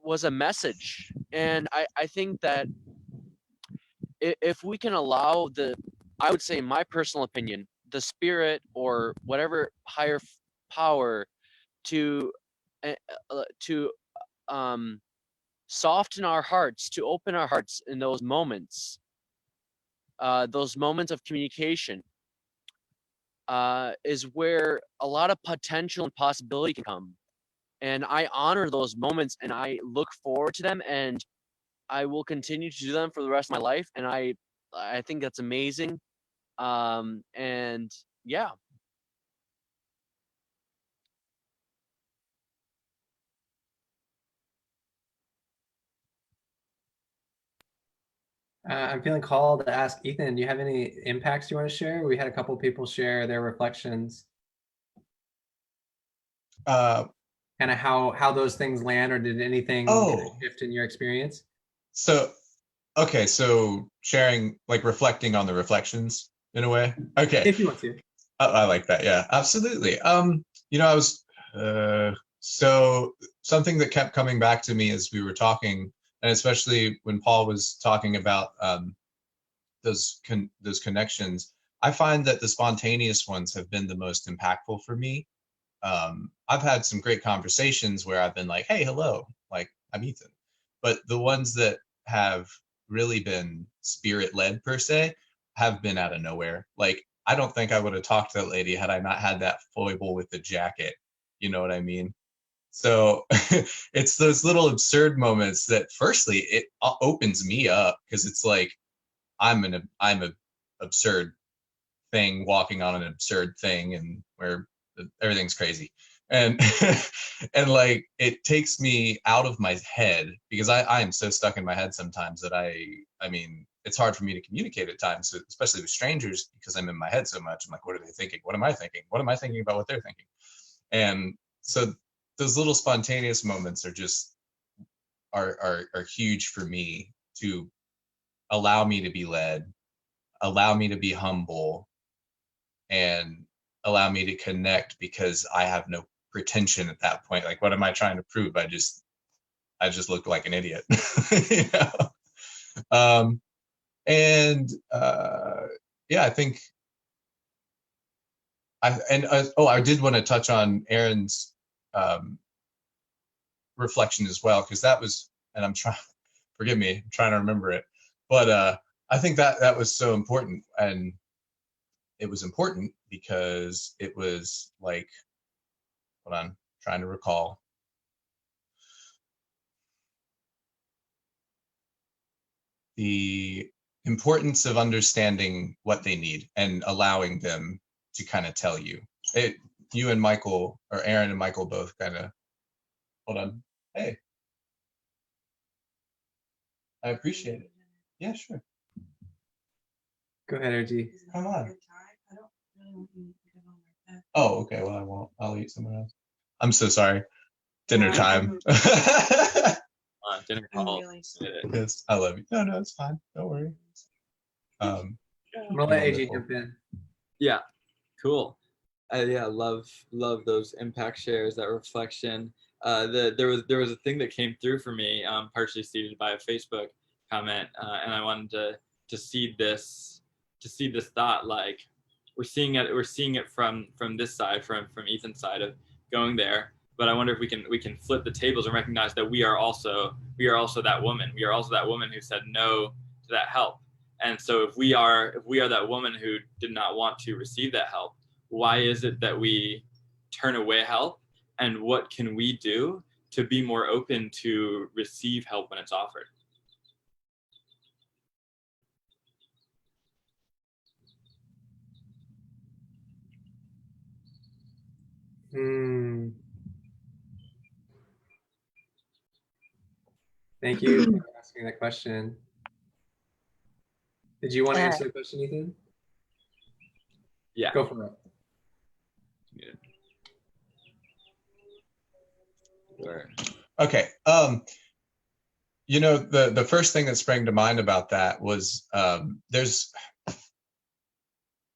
was a message. And I think that if we can allow the, I would say, in my personal opinion, the spirit or whatever higher power to to soften our hearts, to open our hearts in those moments of communication, is where a lot of potential and possibility can come. And I honor those moments and I look forward to them, and I will continue to do them for the rest of my life. And I think that's amazing. And yeah. I'm feeling called to ask Ethan, do you have any impacts you want to share? We had a couple people share their reflections, kind of how those things land, or did anything shift in your experience? So, okay, so sharing, like reflecting on the reflections in a way. Okay. If you want to. I like that. Yeah, absolutely. You know, I was so something that kept coming back to me as we were talking, and especially when Paul was talking about those connections. I find that the spontaneous ones have been the most impactful for me. I've had some great conversations where I've been like, "Hey, hello," like I'm Ethan, but the ones that have really been spirit led per se have been out of nowhere. Like I don't think I would have talked to that lady had I not had that foible with the jacket. You know what I mean? So it's those little absurd moments that, firstly, it opens me up because it's like I'm a absurd thing walking on an absurd thing, and where everything's crazy, and and like it takes me out of my head, because I am so stuck in my head sometimes that I mean it's hard for me to communicate at times, especially with strangers, because I'm in my head so much. I'm like, what are they thinking? What am I thinking? What am I thinking about what they're thinking? And so those little spontaneous moments are just are huge for me, to allow me to be led, allow me to be humble, and allow me to connect, because I have no pretension at that point. Like, what am I trying to prove? I just look like an idiot. You know? And yeah, I think I did want to touch on Aaron's reflection as well, because that was, and I'm trying, forgive me, I'm trying to remember it, but I think that was so important. And it was important because it was like, hold on, trying to recall. The importance of understanding what they need and allowing them to kind of tell you. You and Michael, or Aaron and Michael, both kind of, hold on. Hey, I appreciate it. Yeah, sure. Go ahead, RG. Come on. Oh, okay. Well, I won't. I'll eat somewhere else. I'm so sorry. Dinner time. Dinner call. Yes, I love you. No, it's fine. Don't worry. I'm gonna let AJ jump in. Yeah, cool. Yeah, love those impact shares, that reflection. there was a thing that came through for me, partially seeded by a Facebook comment, and I wanted to seed this thought. Like we're seeing it from this side, from Ethan's side of going there. But I wonder if we can flip the tables and recognize that we are also that woman. We are also that woman who said no to that help. And so if we are that woman who did not want to receive that help, why is it that we turn away help? And what can we do to be more open to receive help when it's offered? Thank you for asking that question. Did you want to answer the question, Ethan? Yeah. Go for it. Yeah. Sure. Okay. You know, the first thing that sprang to mind about that was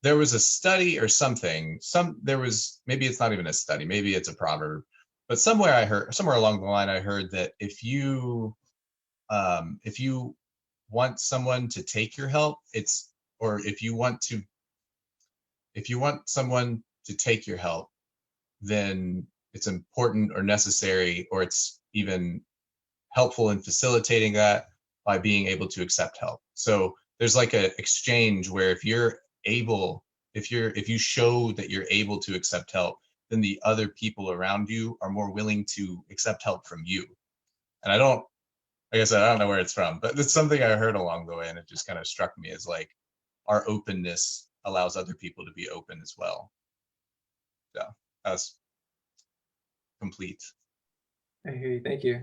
there was a study or something. Maybe it's not even a study. Maybe it's a proverb. But somewhere along the line, I heard that if you want someone to take your help, if you want someone to take your help, then it's important or necessary, or it's even helpful in facilitating that by being able to accept help. So there's like an exchange where if you show that you're able to accept help, then the other people around you are more willing to accept help from you. And like I said, I don't know where it's from, but it's something I heard along the way, and it just kind of struck me as like our openness allows other people to be open as well. So that's complete. I hear you. Thank you.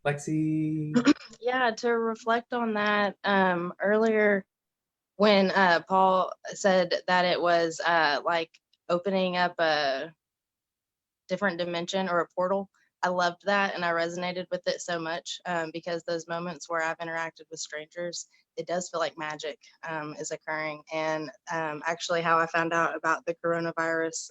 Lexi. Yeah, to reflect on that, earlier when Paul said that it was like opening up a different dimension or a portal, I loved that, and I resonated with it so much because those moments where I've interacted with strangers, it does feel like magic is occurring. And actually how I found out about the coronavirus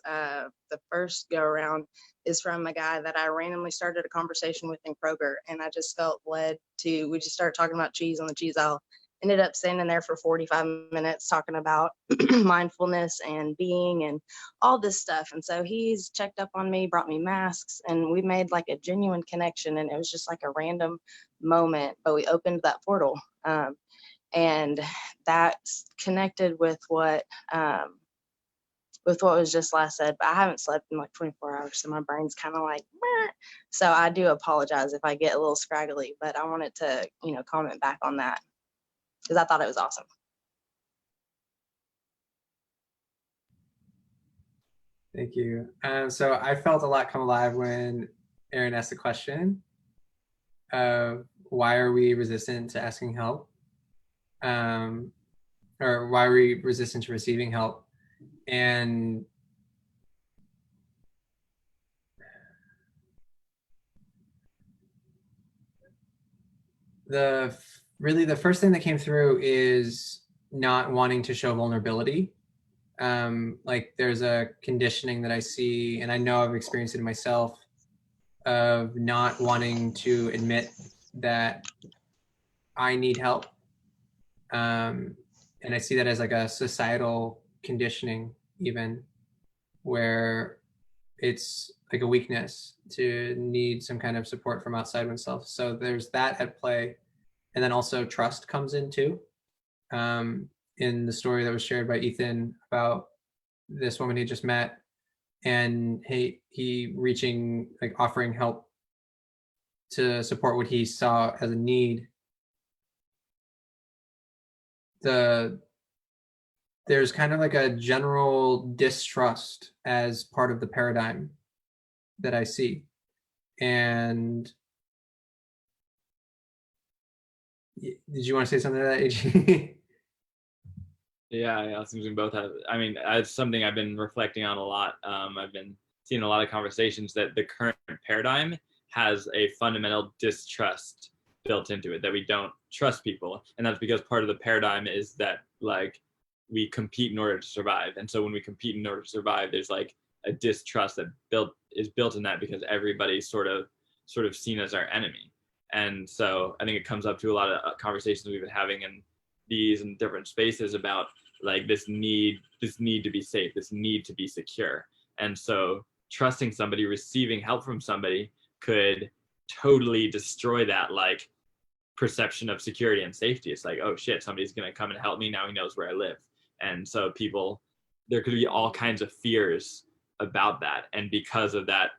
the first go around is from a guy that I randomly started a conversation with in Kroger, and I just felt led to, we just started talking about cheese on the cheese aisle. Ended up standing there for 45 minutes talking about mindfulness and being and all this stuff. And so he's checked up on me, brought me masks, and we made like a genuine connection. And it was just like a random moment, but we opened that portal. And that's connected with what was just last said, but I haven't slept in like 24 hours, so my brain's kind of like, meh. So I do apologize if I get a little scraggly, but I wanted to, comment back on that because I thought it was awesome. Thank you. So I felt a lot come alive when Aaron asked the question of why are we resistant to asking help? Or why are we resistant to receiving help? And the first thing that came through is not wanting to show vulnerability. Like there's a conditioning that I see, and I know I've experienced it in myself, of not wanting to admit that I need help. And I see that as like a societal conditioning, even where it's like a weakness to need some kind of support from outside oneself. So there's that at play. And then also trust comes in too. In the story that was shared by Ethan about this woman he just met, and he reaching, like offering help to support what he saw as a need. There's kind of like a general distrust as part of the paradigm that I see. And did you want to say something to that, AG? Yeah, it seems we both have. I mean, it's something I've been reflecting on a lot. I've been seeing a lot of conversations that the current paradigm has a fundamental distrust built into it, that we don't trust people. And that's because part of the paradigm is that like we compete in order to survive. And so when we compete in order to survive, there's like a distrust that is built in that because everybody's sort of seen as our enemy. And so I think it comes up to a lot of conversations we've been having in these and different spaces about like this need to be safe, this need to be secure. And so trusting somebody, receiving help from somebody could totally destroy that like perception of security and safety. It's like, oh shit, somebody's gonna come and help me, now he knows where I live. And so there could be all kinds of fears about that. And because of that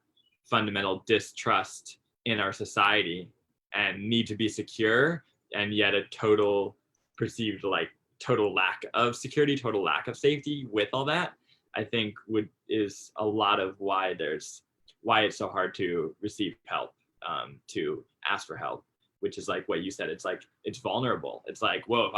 fundamental distrust in our society and need to be secure, and yet a total perceived like total lack of security, total lack of safety with all that, I think is a lot of why it's so hard to receive help, to ask for help, which is like what you said. It's like, it's vulnerable. It's like, whoa,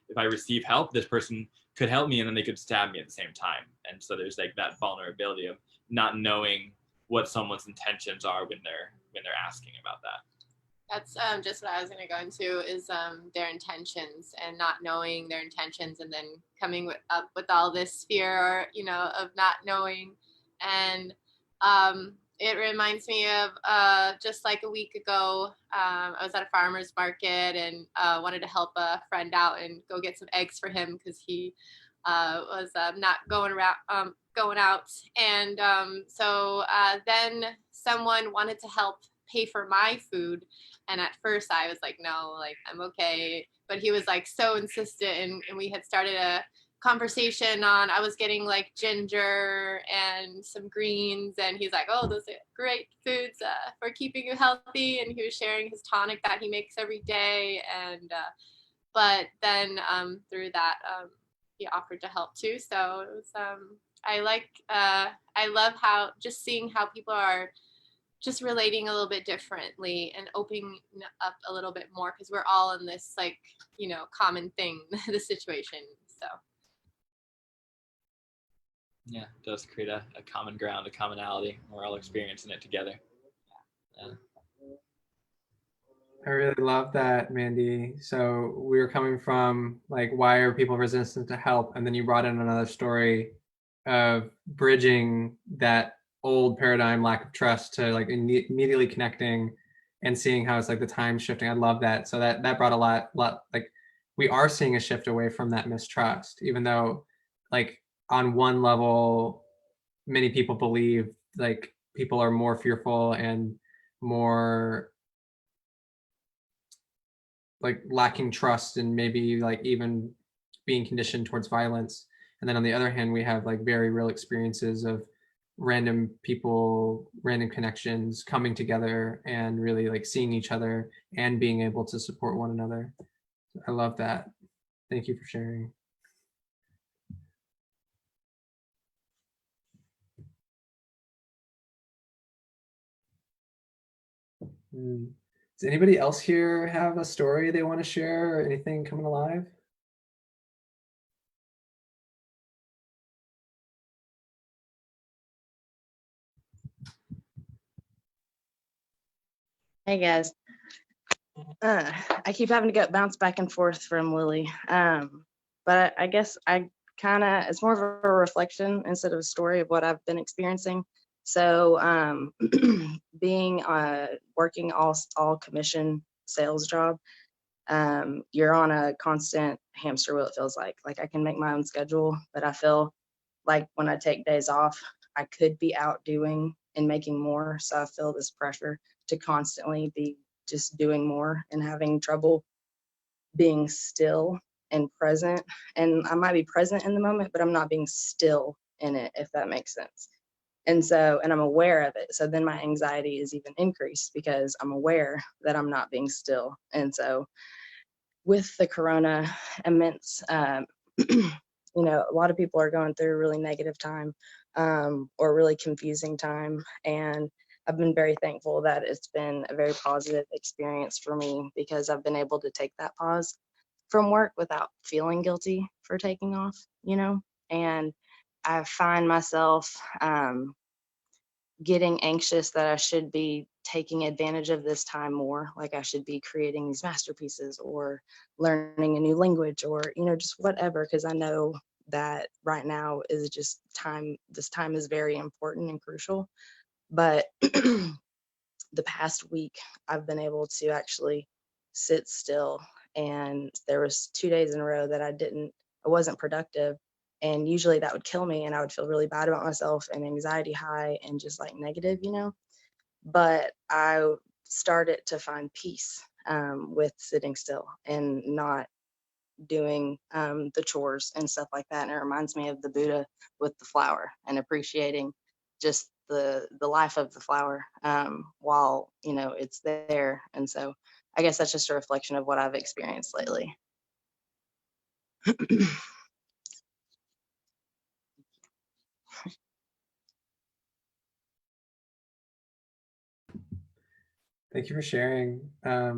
if I receive help, this person could help me and then they could stab me at the same time. And so there's like that vulnerability of not knowing what someone's intentions are when they're asking about that. That's just what I was going to go into is their intentions, and not knowing their intentions, and then coming up with all this fear, of not knowing. And it reminds me of just like a week ago, I was at a farmer's market and wanted to help a friend out and go get some eggs for him because he was not going out. And so then someone wanted to help pay for my food. And at first I was like, no, like I'm okay. But he was like so insistent, and we had started a conversation on, I was getting like ginger and some greens, and he's like, oh, those are great foods for keeping you healthy. And he was sharing his tonic that he makes every day. And but then through that, he offered to help too. So it was I love how just seeing how people are just relating a little bit differently and opening up a little bit more, because we're all in this like, common thing, the situation. So yeah, it does create a common ground, a commonality. We're all experiencing it together. Yeah. I really love that, Mandy. So we were coming from like, why are people resistant to help? And then you brought in another story of bridging that old paradigm, lack of trust, to like immediately connecting and seeing how it's like the time shifting. I love that. So that brought a lot, like we are seeing a shift away from that mistrust, even though like on one level, many people believe like people are more fearful and more like lacking trust, and maybe like even being conditioned towards violence. And then on the other hand, we have like very real experiences of random people, random connections coming together and really like seeing each other and being able to support one another. I love that. Thank you for sharing. Does anybody else here have a story they want to share, or anything coming alive? Hey guys, I keep having to go bounce back and forth from Lily, but I guess it's more of a reflection instead of a story of what I've been experiencing. So being working all commission sales job, you're on a constant hamster wheel. It feels like I can make my own schedule, but I feel like when I take days off, I could be out doing and making more. So I feel this pressure to constantly be just doing more and having trouble being still and present. And I might be present in the moment, but I'm not being still in it, if that makes sense. And I'm aware of it. So then my anxiety is even increased because I'm aware that I'm not being still. And so with the corona immense, a lot of people are going through a really negative time, or really confusing time. And I've been very thankful that it's been a very positive experience for me, because I've been able to take that pause from work without feeling guilty for taking off, and I find myself getting anxious that I should be taking advantage of this time more, like I should be creating these masterpieces or learning a new language, or just whatever, because I know that right now is just time. This time is very important and crucial. But the past week, I've been able to actually sit still. And there was 2 days in a row that I wasn't productive. And usually that would kill me and I would feel really bad about myself and anxiety high and just like negative, But I started to find peace with sitting still and not doing the chores and stuff like that. And it reminds me of the Buddha with the flower and appreciating just the life of the flower while it's there. And so I guess that's just a reflection of what I've experienced lately. Thank you for sharing. I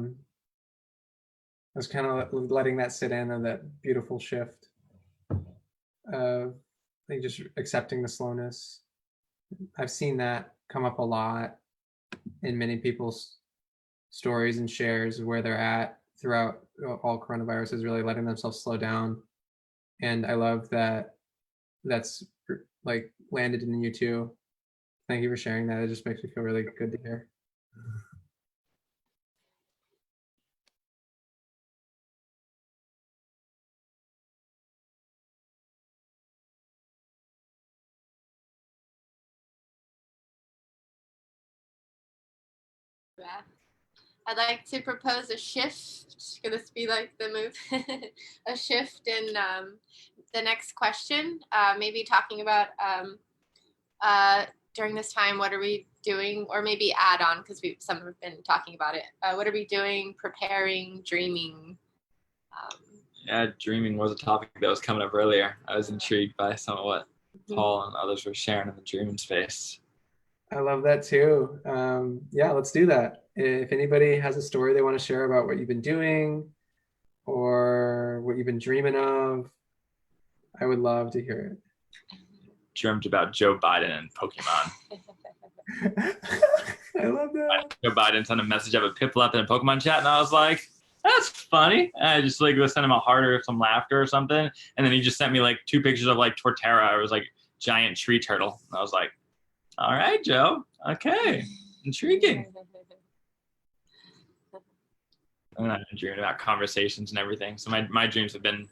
was kind of letting that sit in on that beautiful shift of like just accepting the slowness. I've seen that come up a lot in many people's stories and shares of where they're at throughout all coronavirus, is really letting themselves slow down. And I love that that's like landed in you too. Thank you for sharing that. It just makes me feel really good to hear. Yeah. I'd like to propose a shift. Could this be like the move? A shift in the next question. Maybe talking about during this time, what are we doing? Or maybe add on, because some have been talking about it. What are we doing, preparing, dreaming? Yeah, dreaming was a topic that was coming up earlier. I was intrigued by some of what Paul and others were sharing in the dreaming space. I love that too. Yeah, let's do that. If anybody has a story they want to share about what you've been doing or what you've been dreaming of, I would love to hear it. Dreamt about Joe Biden and Pokemon. I love that. Joe Biden sent a message of a Piplup in a Pokemon chat, and I was like, that's funny. And I just like sent him a heart or some laughter or something. And then he just sent me like 2 pictures of like Torterra. It was like giant tree turtle. And I was like, all right, Joe. Okay. Intriguing. And I've been dreaming about conversations and everything. So my dreams have been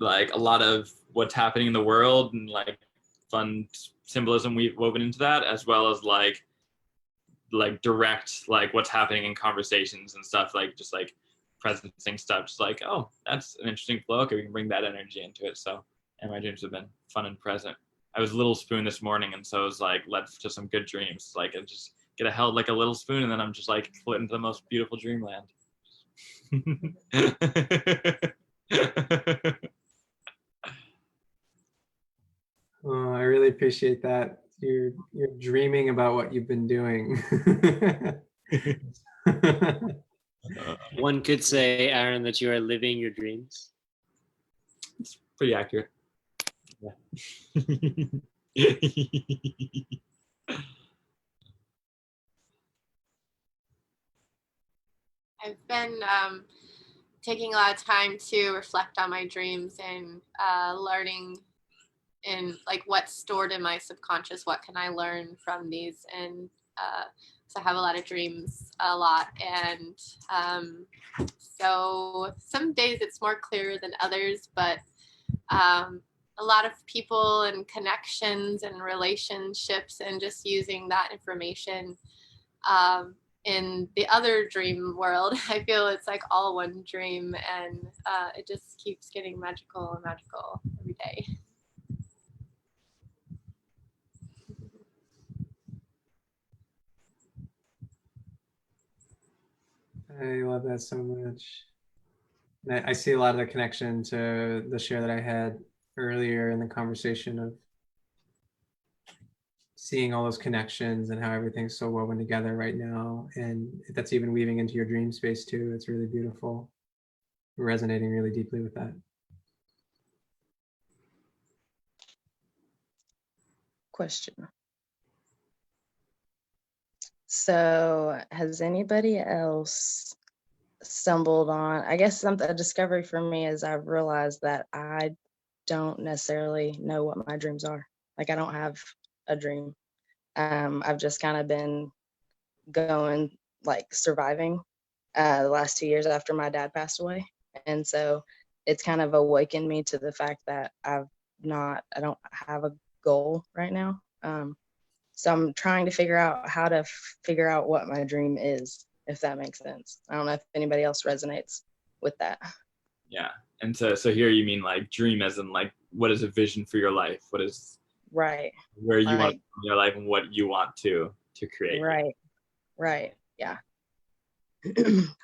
like a lot of what's happening in the world and like fun symbolism we've woven into that, as well as like direct like what's happening in conversations and stuff, like just like presencing stuff, just like, oh, that's an interesting flow. Okay, we can bring that energy into it. So, and my dreams have been fun and present. I was Little Spoon this morning, and so it was like led to some good dreams. Like I just get held like a little spoon, and then I'm just like floating into the most beautiful dreamland. Oh, I really appreciate that. You're dreaming about what you've been doing. One could say, Aaron, that you are living your dreams. It's pretty accurate. Yeah. I've been taking a lot of time to reflect on my dreams and learning in like what's stored in my subconscious, what can I learn from these, and so I have a lot of dreams a lot, and so some days it's more clear than others, but a lot of people and connections and relationships, and just using that information in the other dream world. I feel it's like all one dream, and it just keeps getting magical and magical every day. I love that so much. And I see a lot of the connection to the share that I had earlier in the conversation of seeing all those connections and how everything's so woven together right now. And that's even weaving into your dream space too. It's really beautiful. We're resonating really deeply with that. Question. So has anybody else stumbled on, I guess a discovery for me is I've realized that I don't necessarily know what my dreams are. Like I don't have a dream. I've just kind of been going like surviving the last 2 years after my dad passed away. And so it's kind of awakened me to the fact that I don't have a goal right now. So I'm trying to figure out how to figure out what my dream is, if that makes sense. I don't know if anybody else resonates with that. Yeah. And so here you mean like dream as in like, what is a vision for your life? What is Right. where you want Like, to be in your life and what you want to create? right. Yeah.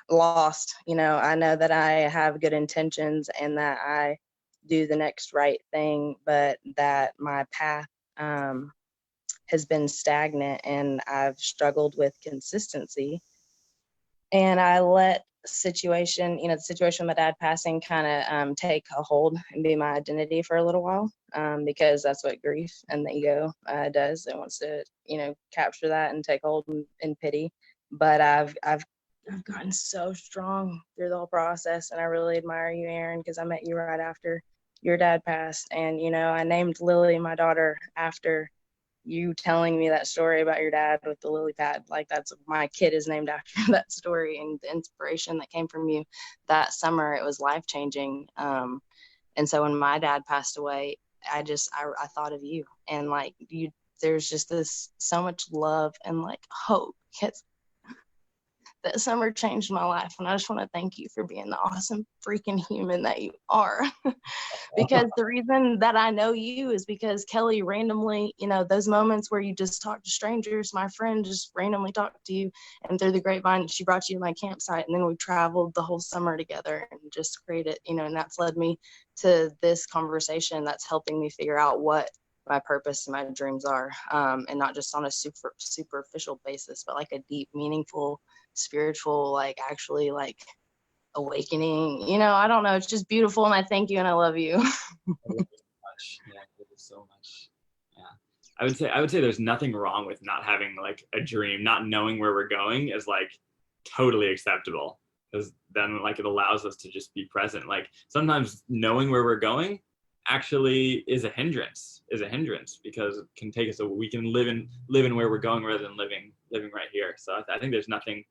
Lost. I know that I have good intentions and that I do the next right thing, but that my path has been stagnant and I've struggled with consistency. And I let the situation of my dad passing kind of take a hold and be my identity for a little while, because that's what grief and the ego does. It wants to, capture that and take hold in pity. But I've gotten so strong through the whole process, and I really admire you, Aaron, because I met you right after your dad passed. And I named Lily, my daughter, after you telling me that story about your dad with the lily pad. Like, that's, my kid is named after that story, and the inspiration that came from you that summer, it was life-changing. And so when my dad passed away, I thought of you, and like there's just this so much love and like hope. That summer changed my life, and I just want to thank you for being the awesome freaking human that you are. Because the reason that I know you is because Kelly randomly, those moments where you just talk to strangers, my friend just randomly talked to you, and through the grapevine, she brought you to my campsite, and then we traveled the whole summer together and just created, and that's led me to this conversation that's helping me figure out what my purpose and my dreams are, and not just on a superficial basis, but like a deep, meaningful, spiritual, like actually like awakening. I don't know, it's just beautiful, and I thank you and I love you. I love you so much. Yeah, I love you so much. Yeah. I would say there's nothing wrong with not having like a dream, not knowing where we're going is like totally acceptable, because then like it allows us to just be present. Like sometimes knowing where we're going actually is a hindrance because it can take us we can live in where we're going rather than living right here. So I think there's nothing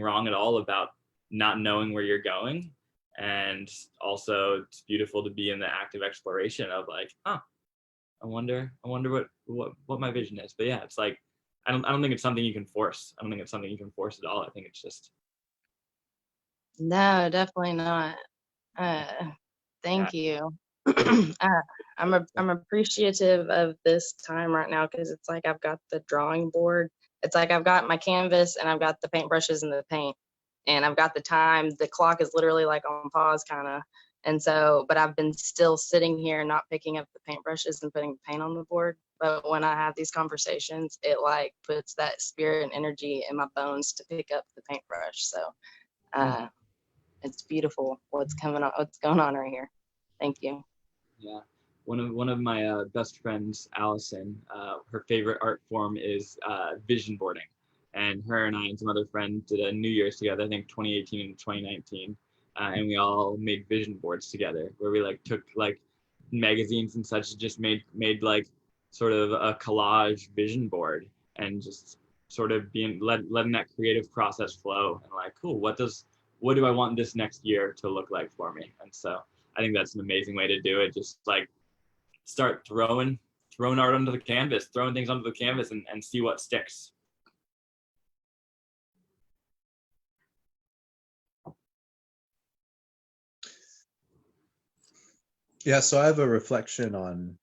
wrong at all about not knowing where you're going. And also it's beautiful to be in the active exploration of like, I wonder what my vision is. But yeah, it's like I don't think it's something you can force. I don't think it's something you can force at all. I think it's just No, definitely not. Thank you. I'm appreciative of this time right now, because it's like I've got the drawing board. It's like I've got my canvas and I've got the paintbrushes and the paint, and I've got the time. The clock is literally like on pause, kind of. And so, but I've been still sitting here not picking up the paintbrushes and putting the paint on the board. But when I have these conversations, it like puts that spirit and energy in my bones to pick up the paintbrush. So it's beautiful what's going on right here. Thank you. Yeah. One of my best friends, Allison, her favorite art form is vision boarding. And her and I and some other friends did a New Year's together, I think 2018 and 2019. And we all made vision boards together, where we like took like magazines and such, just made like sort of a collage vision board, and just sort of letting that creative process flow, and like, cool, what do I want this next year to look like for me? And so I think that's an amazing way to do it. Just like start throwing art onto the canvas, throwing things onto the canvas, and see what sticks. Yeah, so I have a reflection on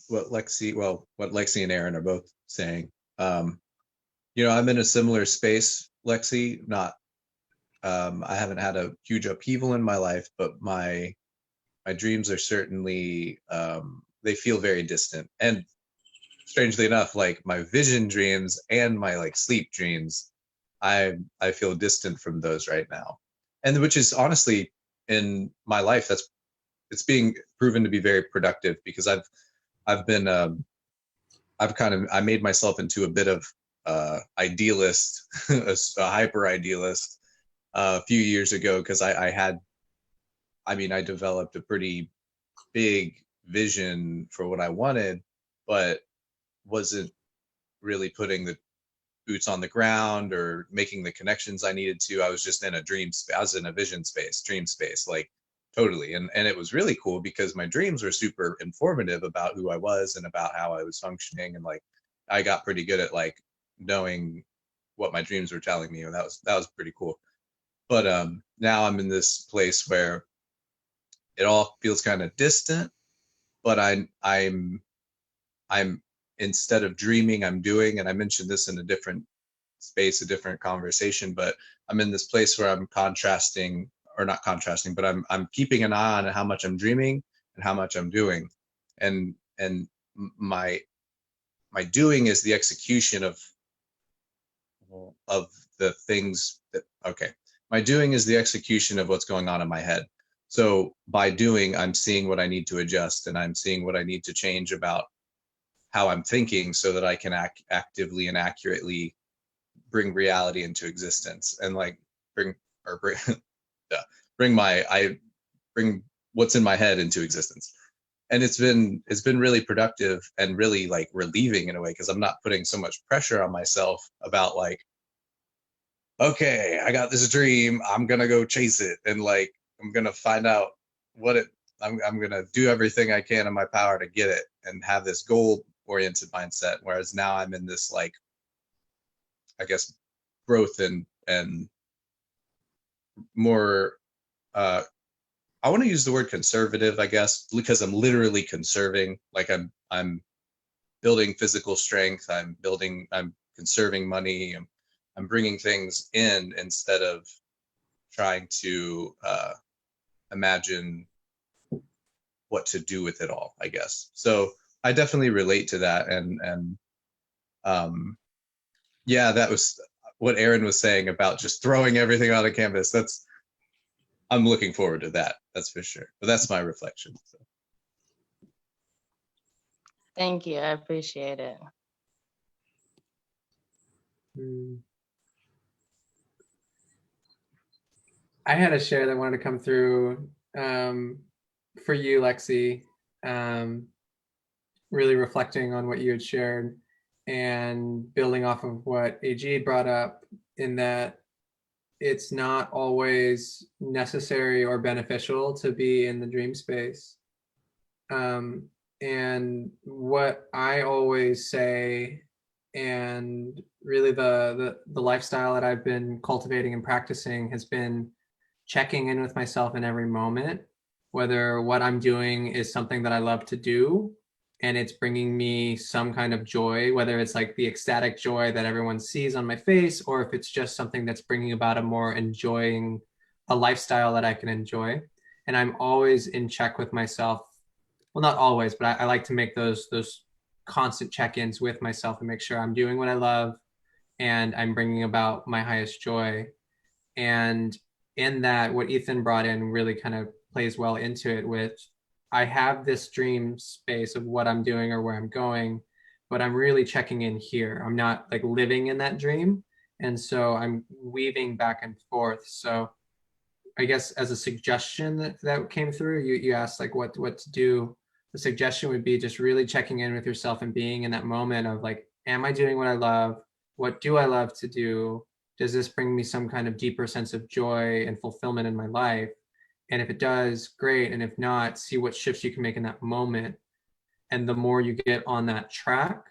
what Lexi and Aaron are both saying. I'm in a similar space, Lexi. Not, I haven't had a huge upheaval in my life, but my dreams are certainly they feel very distant. And strangely enough, like my vision dreams and my like sleep dreams, I feel distant from those right now. And which is honestly in my life, it's being proven to be very productive, because I made myself into a bit of idealist, a hyper idealist a few years ago, because I developed a pretty big vision for what I wanted, but wasn't really putting the boots on the ground or making the connections I needed to. I was just in a I was in a vision space, dream space, like totally. And it was really cool because my dreams were super informative about who I was and about how I was functioning. And like, I got pretty good at like knowing what my dreams were telling me. And that was pretty cool. But now I'm in this place where it all feels kind of distant, but I'm instead of dreaming, I'm doing. And I mentioned this in a different space, a different conversation, but I'm in this place where I'm contrasting, or not contrasting, but I'm keeping an eye on how much I'm dreaming and how much I'm doing. And my doing is the execution of the things that, okay, my doing is the execution of what's going on in my head. So by doing, I'm seeing what I need to adjust, and I'm seeing what I need to change about how I'm thinking so that I can actively and accurately bring reality into existence, and like bring yeah, bring what's in my head into existence. And it's been really productive and really like relieving in a way, because I'm not putting so much pressure on myself about like, okay, I got this dream, I'm gonna go chase it, and like I'm gonna find out what it I'm gonna do everything I can in my power to get it and have this goal oriented mindset. Whereas now I'm in this like, I guess, growth and more I want to use the word conservative, I guess, because I'm literally conserving. Like I'm building physical strength, I'm conserving money, I'm bringing things in instead of trying to imagine what to do with it all, I guess. So I definitely relate to that. And yeah, that was what Aaron was saying about just throwing everything on a canvas. I'm looking forward to that. That's for sure. But that's my reflection. So. Thank you. I appreciate it. I had a share that wanted to come through for you, Lexi, really reflecting on what you had shared and building off of what AG brought up, in that it's not always necessary or beneficial to be in the dream space. And what I always say, and really the lifestyle that I've been cultivating and practicing, has been checking in with myself in every moment, whether what I'm doing is something that I love to do and it's bringing me some kind of joy, whether it's like the ecstatic joy that everyone sees on my face, or if it's just something that's bringing about a lifestyle that I can enjoy. And I'm always in check with myself. Well, not always, but I like to make those constant check-ins with myself and make sure I'm doing what I love and I'm bringing about my highest joy. And in that, what Ethan brought in really kind of plays well into it, with I have this dream space of what I'm doing or where I'm going, but I'm really checking in here. I'm not like living in that dream. And so I'm weaving back and forth. So I guess as a suggestion that came through, you asked like what to do. The suggestion would be just really checking in with yourself and being in that moment of like, am I doing what I love? What do I love to do? Does this bring me some kind of deeper sense of joy and fulfillment in my life? And if it does, great. And if not, see what shifts you can make in that moment. And the more you get on that track,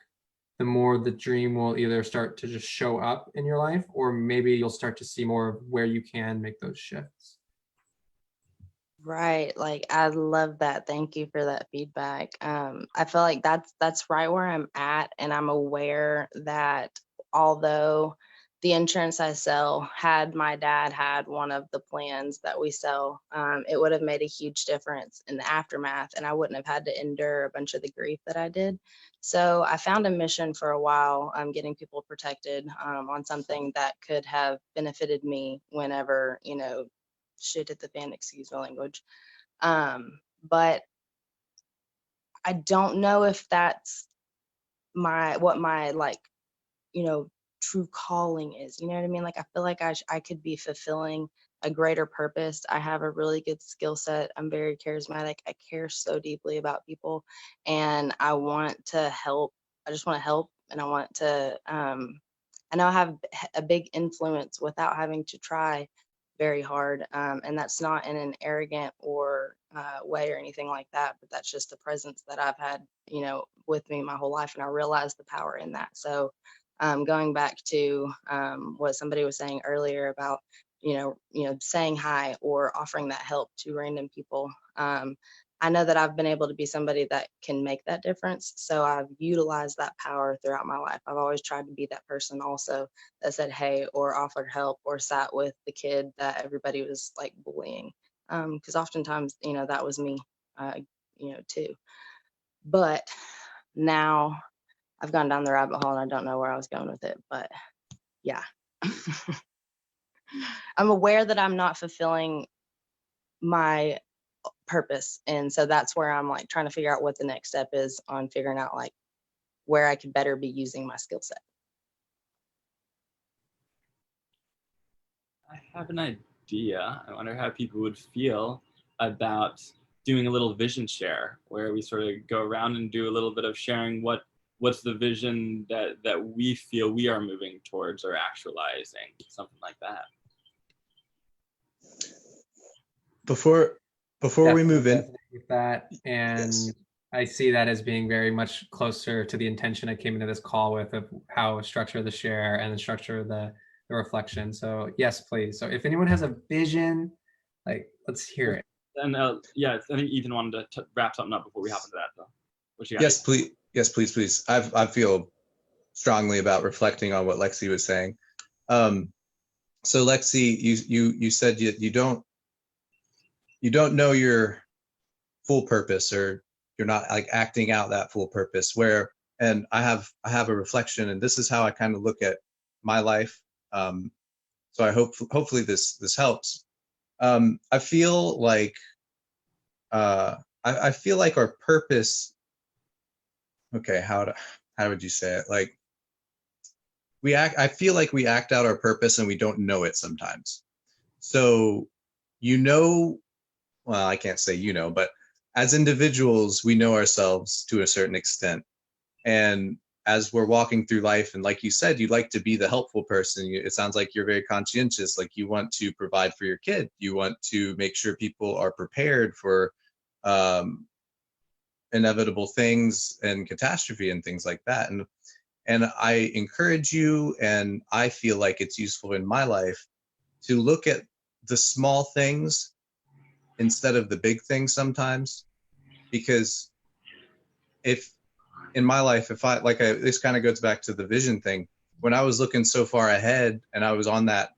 the more the dream will either start to just show up in your life, or maybe you'll start to see more of where you can make those shifts. Right. Like, I love that. Thank you for that feedback. I feel like that's right where I'm at. And I'm aware that although the insurance I sell had my dad had one of the plans that we sell, it would have made a huge difference in the aftermath, and I wouldn't have had to endure a bunch of the grief that I did. So I found a mission for a while, getting people protected on something that could have benefited me whenever, shit hit the fan, excuse my language. But I don't know if that's what my like, true calling is. You know what I mean? Like, I feel like I could be fulfilling a greater purpose. I have a really good skill set. I'm very charismatic. I care so deeply about people, and I want to help just want to help, and I want to, I know I have a big influence without having to try very hard. And that's not in an arrogant or way or anything like that, but that's just the presence that I've had, with me my whole life. And I realize the power in that. So going back to what somebody was saying earlier about, saying hi or offering that help to random people. I know that I've been able to be somebody that can make that difference. So I've utilized that power throughout my life. I've always tried to be that person also that said, hey, or offered help or sat with the kid that everybody was like bullying. Because oftentimes, that was me, too. But now I've gone down the rabbit hole and I don't know where I was going with it, but yeah. I'm aware that I'm not fulfilling my purpose. And so that's where I'm like trying to figure out what the next step is on figuring out like where I could better be using my skill set. I have an idea. I wonder how people would feel about doing a little vision share where we sort of go around and do a little bit of sharing what's the vision that we feel we are moving towards or actualizing, something like that. Before we move in with that, and yes. I see that as being very much closer to the intention I came into this call with of how structure the share and the structure the reflection. So yes, please. So if anyone has a vision, like let's hear it. And yeah, I think Ethan wanted to wrap something up before we hop into that though. What you got? Yes, please. Yes, please, please. I feel strongly about reflecting on what Lexi was saying. So Lexi, you said you don't know your full purpose, or you're not like acting out that full purpose, and I have a reflection, and this is how I kind of look at my life. So I hopefully this helps. I feel like I feel like our purpose. Okay, how would you say it? Like I feel like we act out our purpose and we don't know it sometimes. So, well, I can't say but as individuals, we know ourselves to a certain extent. And as we're walking through life, and like you said, you like to be the helpful person. It sounds like you're very conscientious. Like you want to provide for your kid. You want to make sure people are prepared for inevitable things and catastrophe and things like that. And I encourage you, and I feel like it's useful in my life to look at the small things instead of the big things sometimes, because if in my life, this kind of goes back to the vision thing. When I was looking so far ahead and I was on the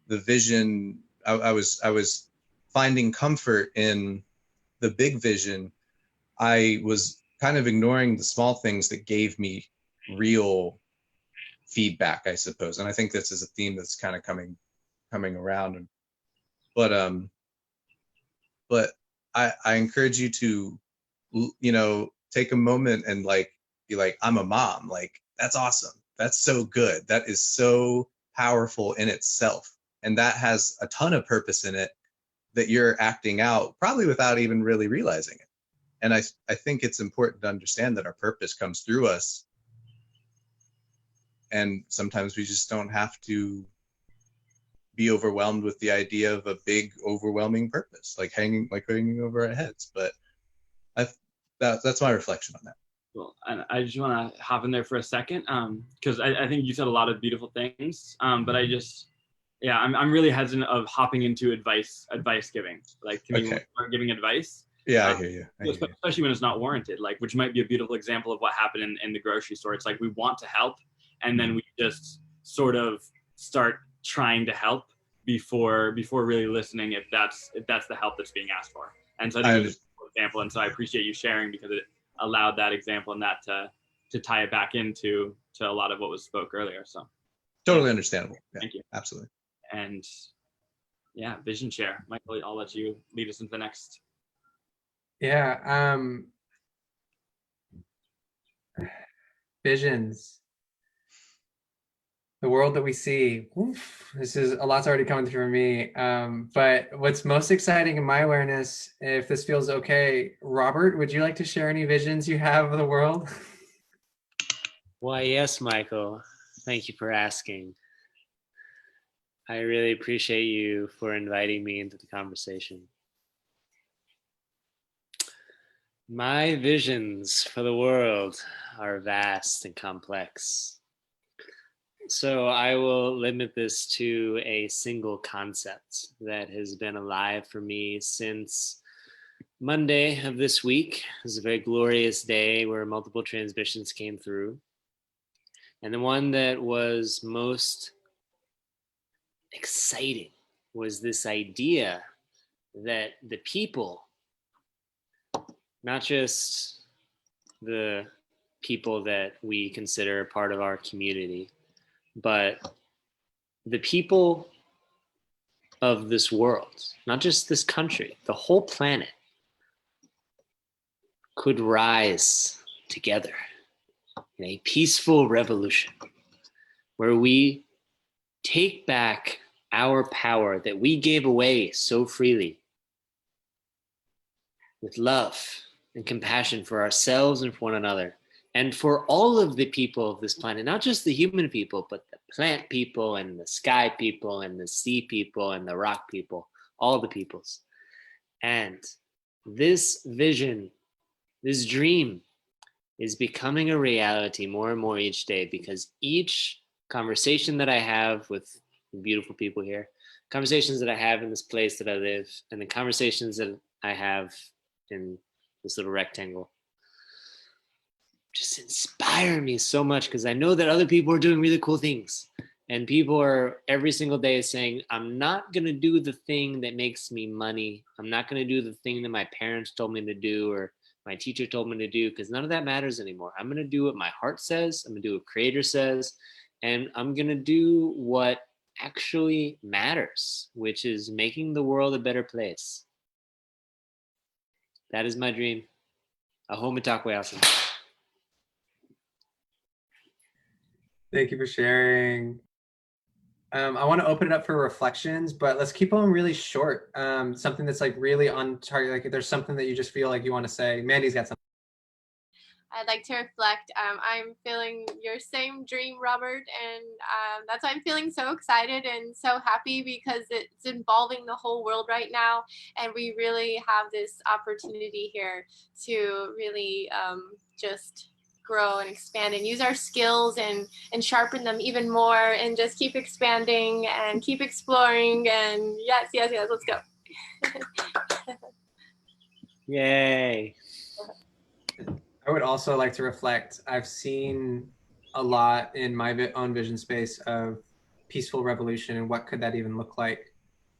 vision, I was finding comfort in the big vision. I was kind of ignoring the small things that gave me real feedback, I suppose. And I think this is a theme that's kind of coming around. But I encourage you to, take a moment and be like, I'm a mom. Like, that's awesome. That's so good. That is so powerful in itself. And that has a ton of purpose in it that you're acting out, probably without even really realizing it. And I think it's important to understand that our purpose comes through us. And sometimes we just don't have to be overwhelmed with the idea of a big, overwhelming purpose, like hanging over our heads. But that's my reflection on that. Cool. And I just want to hop in there for a second, because I think you said a lot of beautiful things. But I'm really hesitant of hopping into advice giving. Like to me, we're giving advice. Yeah, I hear you. Especially when it's not warranted, like, which might be a beautiful example of what happened in the grocery store. It's like we want to help, and then we just sort of start trying to help before really listening if that's the help that's being asked for. And so I think it was a cool example, and so I appreciate you sharing, because it allowed that example and that to tie it back into a lot of what was spoke earlier. So totally understandable. Yeah, thank you. Absolutely. And yeah, vision share. Michael, I'll let you lead us into the next. Yeah. Visions. The world that we see. Oof, this is a lot's already coming through me. But what's most exciting in my awareness, if this feels okay, Robert, would you like to share any visions you have of the world? Why, yes, Michael. Thank you for asking. I really appreciate you for inviting me into the conversation. My visions for the world are vast and complex. So I will limit this to a single concept that has been alive for me since Monday of this week. It was a very glorious day where multiple transmissions came through. And the one that was most exciting was this idea that the people, not just the people that we consider part of our community, but the people of this world, not just this country, the whole planet, could rise together in a peaceful revolution where we take back our power that we gave away so freely with love and compassion for ourselves and for one another and for all of the people of this planet, not just the human people, but the plant people and the sky people and the sea people and the rock people, all the peoples. And this vision, this dream is becoming a reality more and more each day, because each conversation that I have with beautiful people here, conversations that I have in this place that I live, and the conversations that I have in this little rectangle just inspire me so much, because I know that other people are doing really cool things. And people are every single day saying, I'm not going to do the thing that makes me money. I'm not going to do the thing that my parents told me to do or my teacher told me to do, because none of that matters anymore. I'm going to do what my heart says. I'm going to do what Creator says. And I'm going to do what actually matters, which is making the world a better place. That is my dream. Aho mitakwe asan. Thank you for sharing. I want to open it up for reflections, but let's keep them really short. Something that's like really on target. Like if there's something that you just feel like you want to say. Mandy's got something. I'd like to reflect. I'm feeling your same dream, Robert, and that's why I'm feeling so excited and so happy, because it's involving the whole world right now, and we really have this opportunity here to really just grow and expand and use our skills and sharpen them even more, and just keep expanding and keep exploring. And yes, let's go. Yay. I would also like to reflect. I've seen a lot in my own vision space of peaceful revolution and what could that even look like.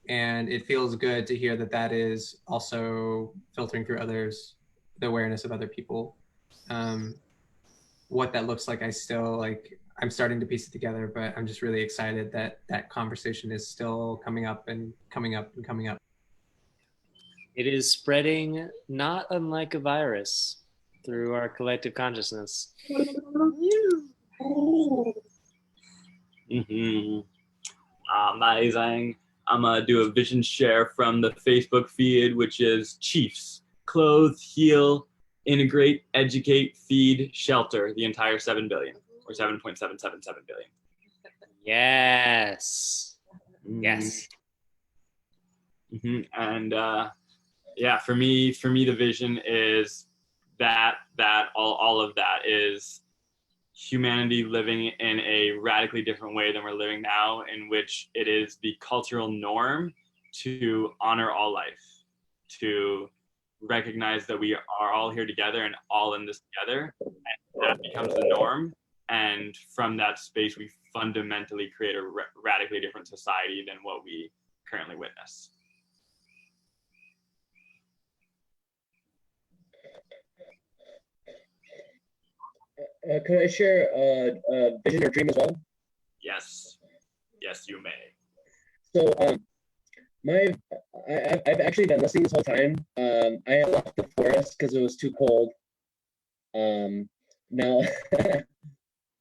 And it feels good to hear that that is also filtering through others, the awareness of other people. What that looks like, I'm starting to piece it together, but I'm just really excited that that conversation is still coming up and coming up and coming up. It is spreading not unlike a virus through our collective consciousness. Amazing. I'm going to do a vision share from the Facebook feed, which is Chiefs. Clothe, heal, integrate, educate, feed, shelter, the entire 7 billion or 7.777 billion. Yes. Yes. Mm-hmm. And yeah, for me, the vision is that all of that is humanity living in a radically different way than we're living now, in which it is the cultural norm to honor all life, to recognize that we are all here together and all in this together, and that becomes the norm. And from that space, we fundamentally create a radically different society than what we currently witness. Can I share a vision or dream as well? Yes, you may. So, I've actually been listening this whole time. I had left the forest because it was too cold. Now, now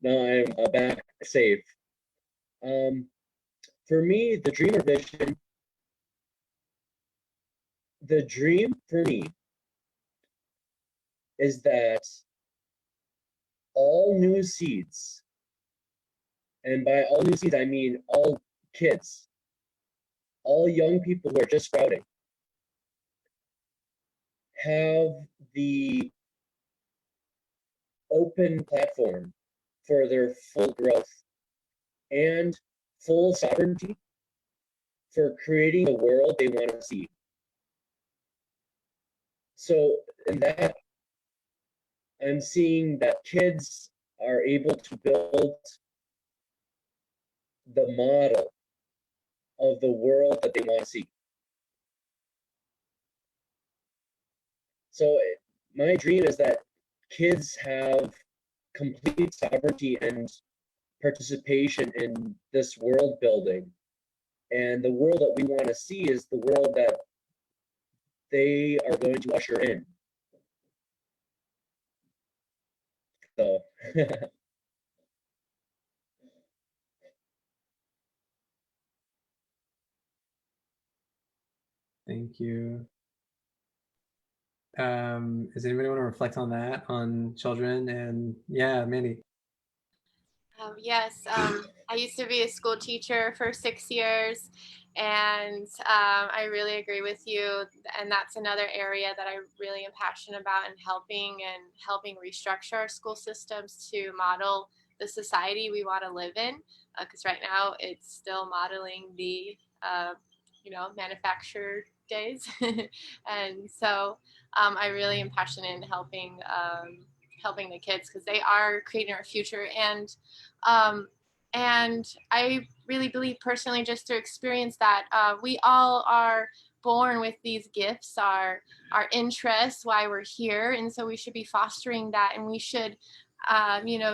I'm back safe. For me, the dream or vision, the dream for me is that all new seeds, and by all new seeds, I mean all kids, all young people who are just sprouting, have the open platform for their full growth and full sovereignty for creating the world they want to see. So in that, I'm seeing that kids are able to build the model of the world that they want to see. So my dream is that kids have complete sovereignty and participation in this world building. And the world that we want to see is the world that they are going to usher in. So Thank you. Does anybody want to reflect on that, on children? And yeah, Mandy. Yes, I used to be a school teacher for 6 years, and I really agree with you. And that's another area that I really am passionate about, and helping restructure our school systems to model the society we want to live in. Because right now it's still modeling the manufactured days, and so I really am passionate in helping the kids, because they are creating our future. And I really believe personally, just to experience that, we all are born with these gifts, our interests, why we're here, and so we should be fostering that, and we should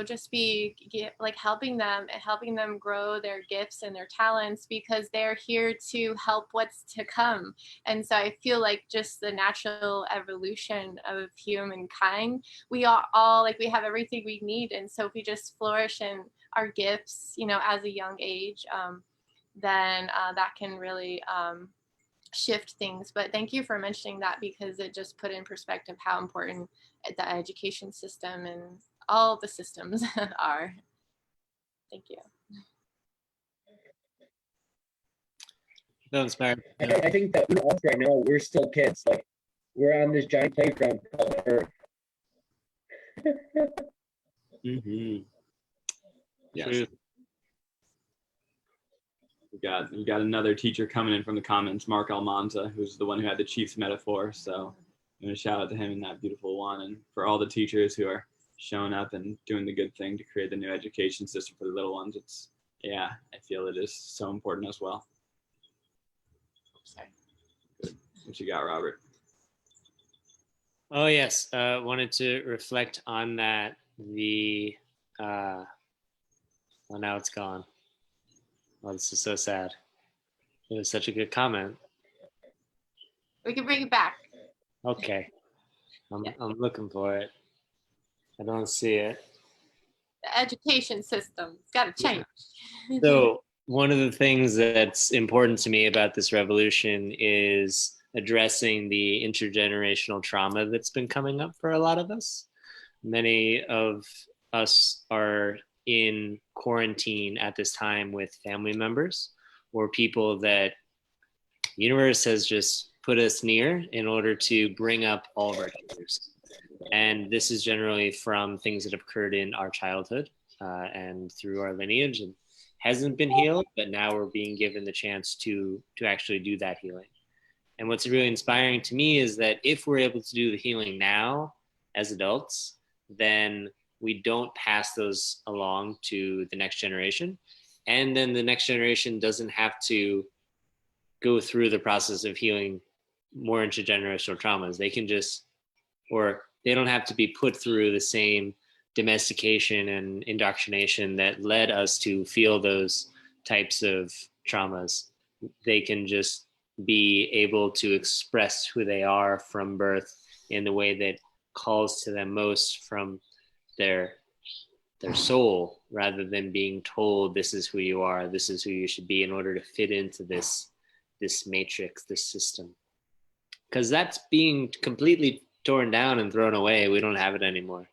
just be like helping them grow their gifts and their talents, because they're here to help what's to come. And so I feel like just the natural evolution of humankind, we are all like, we have everything we need. And so if we just flourish in our gifts, as a young age, then that can really shift things. But thank you for mentioning that, because it just put in perspective how important the education system and all the systems are. Thank you. Feel inspired. I think that us right now, we're still kids. Like, we're on this giant playground called Earth. Mm-hmm. Yes. Truth. We got another teacher coming in from the comments, Mark Almanza, who's the one who had the Chiefs metaphor. So I'm going to shout out to him in that beautiful one, and for all the teachers who are showing up and doing the good thing to create the new education system for the little ones. I feel it is so important as well. Good. What you got, Robert? Oh yes, wanted to reflect on that. Well, now it's gone. Oh, this is so sad. It was such a good comment. We can bring it back. Okay, I'm looking for it. I don't see it. The education system, it's got to change. So one of the things that's important to me about this revolution is addressing the intergenerational trauma that's been coming up for a lot of us. Many of us are in quarantine at this time with family members or people that the universe has just put us near in order to bring up all of our teachers. And this is generally from things that have occurred in our childhood and through our lineage, and hasn't been healed, but now we're being given the chance to actually do that healing. And what's really inspiring to me is that if we're able to do the healing now as adults, then we don't pass those along to the next generation. And then the next generation doesn't have to go through the process of healing more intergenerational traumas. They can just, or they don't have to be put through the same domestication and indoctrination that led us to feel those types of traumas. They can just be able to express who they are from birth in the way that calls to them most from their soul, rather than being told this is who you are, this is who you should be in order to fit into this matrix, this system. Because that's being completely torn down and thrown away. We don't have it anymore.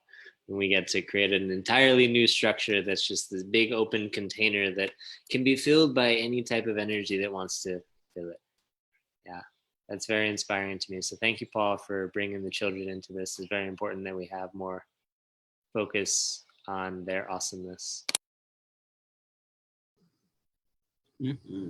And we get to create an entirely new structure that's just this big open container that can be filled by any type of energy that wants to fill it. Yeah, that's very inspiring to me. So thank you, Paul, for bringing the children into this. It's very important that we have more focus on their awesomeness. Mm-hmm.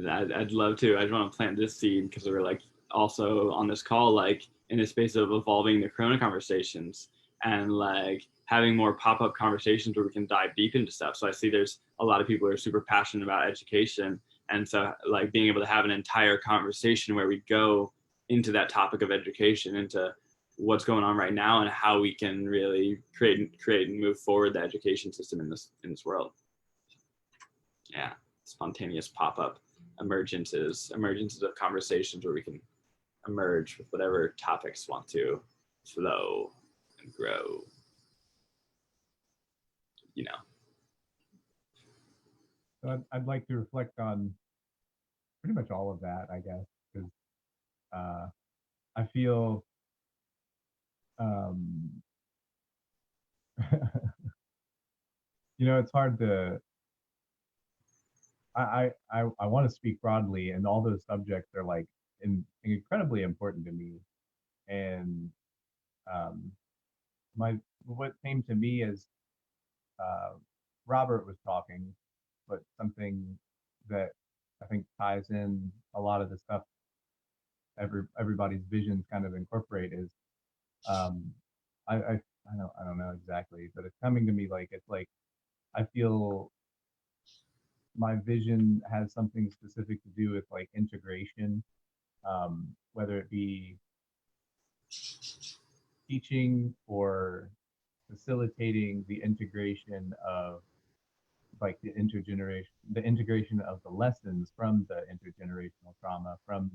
I'd love to. I just want to plant this seed because we're like also on this call, like in the space of evolving the Corona conversations and like having more pop-up conversations where we can dive deep into stuff. So I see there's a lot of people who are super passionate about education. And so like being able to have an entire conversation where we go into that topic of education, into what's going on right now and how we can really create and move forward the education system in this world. Yeah, spontaneous pop-up emergences of conversations where we can emerge with whatever topics want to flow and grow, you know. So I'd like to reflect on pretty much all of that, I guess, because I feel it's hard to I want to speak broadly, and all those subjects are like incredibly important to me. And what came to me is Robert was talking, but something that I think ties in a lot of the stuff everybody's visions kind of incorporate is I don't know exactly, but it's coming to me like it's like I feel my vision has something specific to do with like integration, whether it be teaching or facilitating the integration of like the integration of the lessons from the intergenerational trauma, from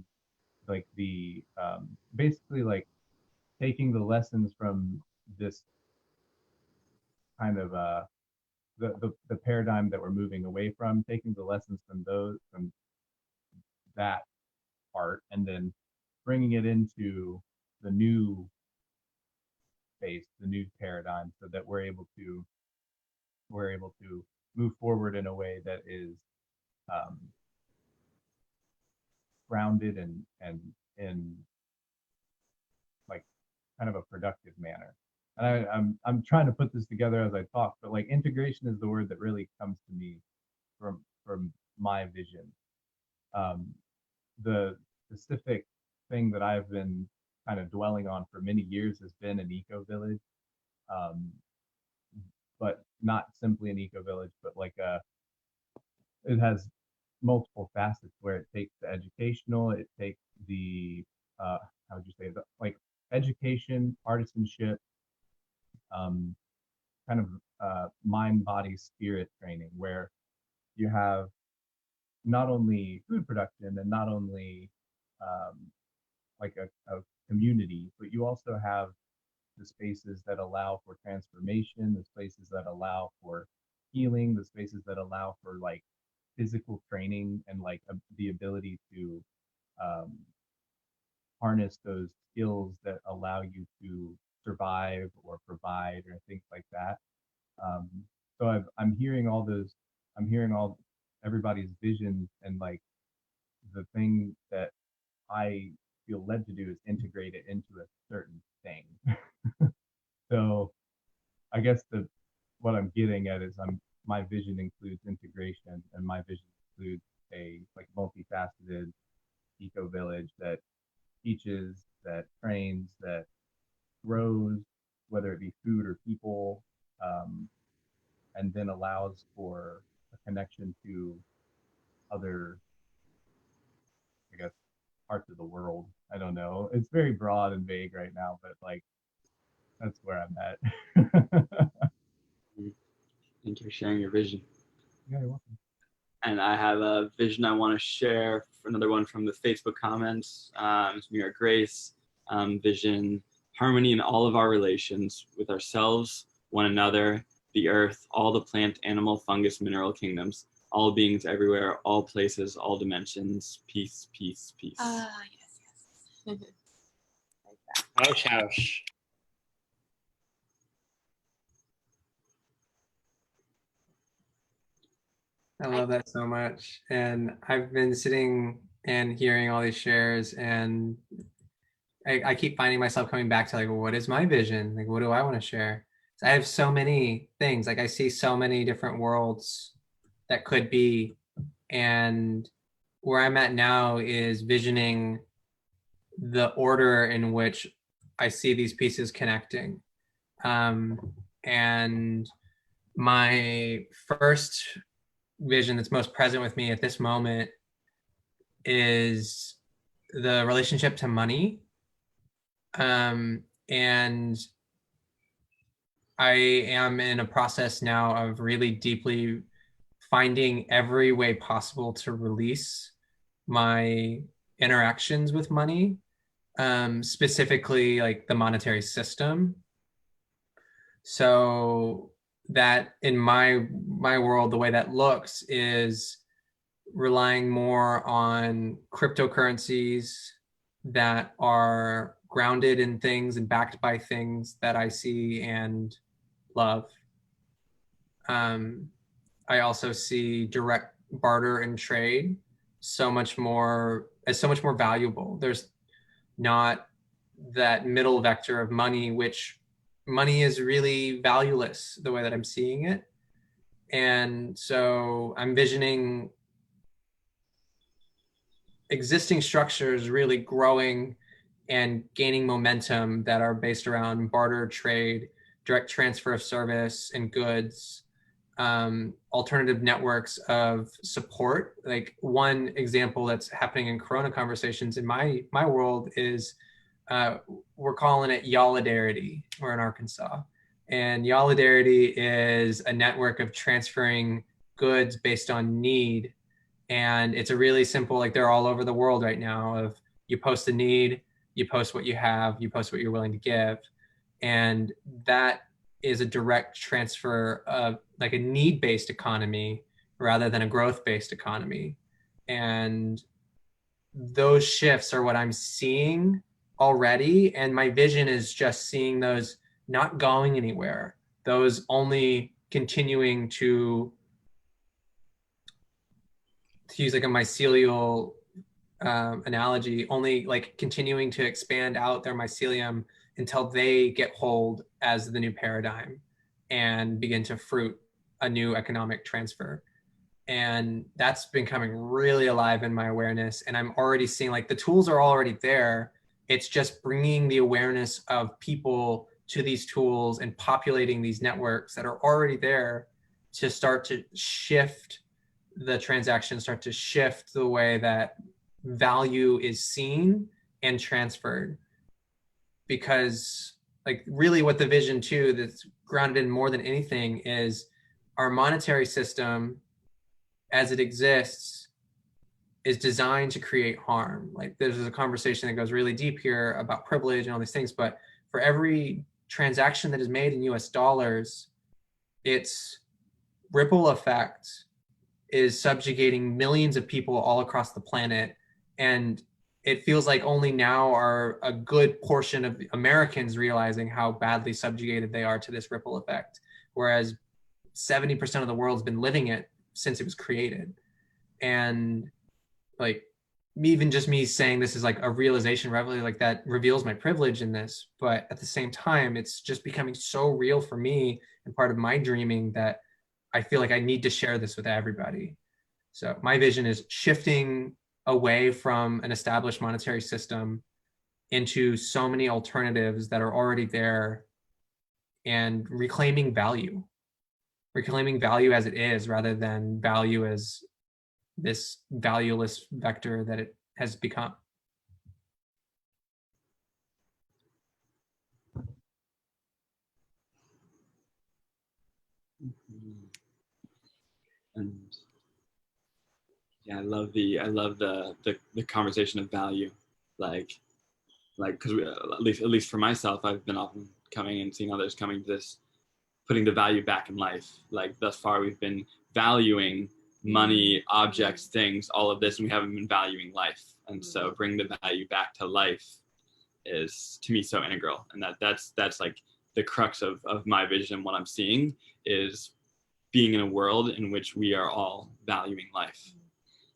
like the basically like taking the lessons from this kind of the paradigm that we're moving away from, taking the lessons from that part, and then bringing it into the new space, the new paradigm, so that we're able to move forward in a way that is um, grounded and in like kind of a productive manner. And I'm trying to put this together as I talk, but like integration is the word that really comes to me from my vision. The specific thing that I've been kind of dwelling on for many years has been an eco village, but not simply an eco village, but like it has multiple facets where it takes the educational, it takes the how would you say that, like education, artisanship, kind of mind, body, spirit training, where you have not only food production and not only like a community, but you also have the spaces that allow for transformation, the spaces that allow for healing, the spaces that allow for like physical training and like the ability to um, harness those skills that allow you to survive or provide or things like that. Um, so I'm hearing all those, I'm hearing all everybody's visions, and like the thing that I feel led to do is integrate it into a certain thing. So I guess what I'm getting at is my vision includes integration, and my vision includes a like multifaceted eco village that teaches, that trains, that grows, whether it be food or people, and then allows for a connection to other, I guess, parts of the world. I don't know. It's very broad and vague right now, but like that's where I'm at. Thank you for sharing your vision. Yeah, you're welcome. And I have a vision I want to share, another one from the Facebook comments. It's New York Grace. Vision, harmony in all of our relations with ourselves, one another, the earth, all the plant, animal, fungus, mineral kingdoms, all beings everywhere, all places, all dimensions. Peace, peace, peace. Yes. Ouch, ouch. I love that so much. And I've been sitting and hearing all these shares, and I keep finding myself coming back to like, what is my vision? Like, what do I want to share? So I have so many things. Like I see so many different worlds that could be, and where I'm at now is visioning the order in which I see these pieces connecting. And my first vision that's most present with me at this moment is the relationship to money. And I am in a process now of really deeply finding every way possible to release my interactions with money, specifically like the monetary system. So that in my world, the way that looks is relying more on cryptocurrencies that are grounded in things and backed by things that I see and love. I also see direct barter and trade so much more valuable. There's not that middle vector of money, which money is really valueless the way that I'm seeing it. And so I'm visioning existing structures really growing and gaining momentum that are based around barter, trade, direct transfer of service and goods, alternative networks of support. Like one example that's happening in Corona conversations in my world is we're calling it Yolidarity. We're in Arkansas. And Yolidarity is a network of transferring goods based on need. And it's a really simple, like they're all over the world right now of you post a need, you post what you have, you post what you're willing to give. And that is a direct transfer of like a need-based economy rather than a growth-based economy. And those shifts are what I'm seeing already. And my vision is just seeing those not going anywhere, those only continuing to use like a mycelial analogy, only like continuing to expand out their mycelium until they get hold as the new paradigm and begin to fruit a new economic transfer. And that's been coming really alive in my awareness. And I'm already seeing like the tools are already there. It's just bringing the awareness of people to these tools and populating these networks that are already there to start to shift the transactions, start to shift the way that value is seen and transferred. Because like really what the vision too that's grounded in more than anything is our monetary system as it exists is designed to create harm. Like there's a conversation that goes really deep here about privilege and all these things, but for every transaction that is made in US dollars, its ripple effect is subjugating millions of people all across the planet. And it feels like only now are a good portion of Americans realizing how badly subjugated they are to this ripple effect, whereas 70% of the world's been living it since it was created. And like even just me saying this is like a realization revelation, like that reveals my privilege in this, but at the same time it's just becoming so real for me and part of my dreaming that I feel like I need to share this with everybody. So my vision is shifting away from an established monetary system into so many alternatives that are already there and reclaiming value as it is rather than value as this valueless vector that it has become. And yeah, I love the conversation of value, like because at least for myself, I've been often coming and seeing others coming to this, putting the value back in life. Like thus far, we've been valuing money, objects, things, all of this, and we haven't been valuing life. And so, bring the value back to life is to me so integral, and that's like the crux of my vision. What I'm seeing is being in a world in which we are all valuing life.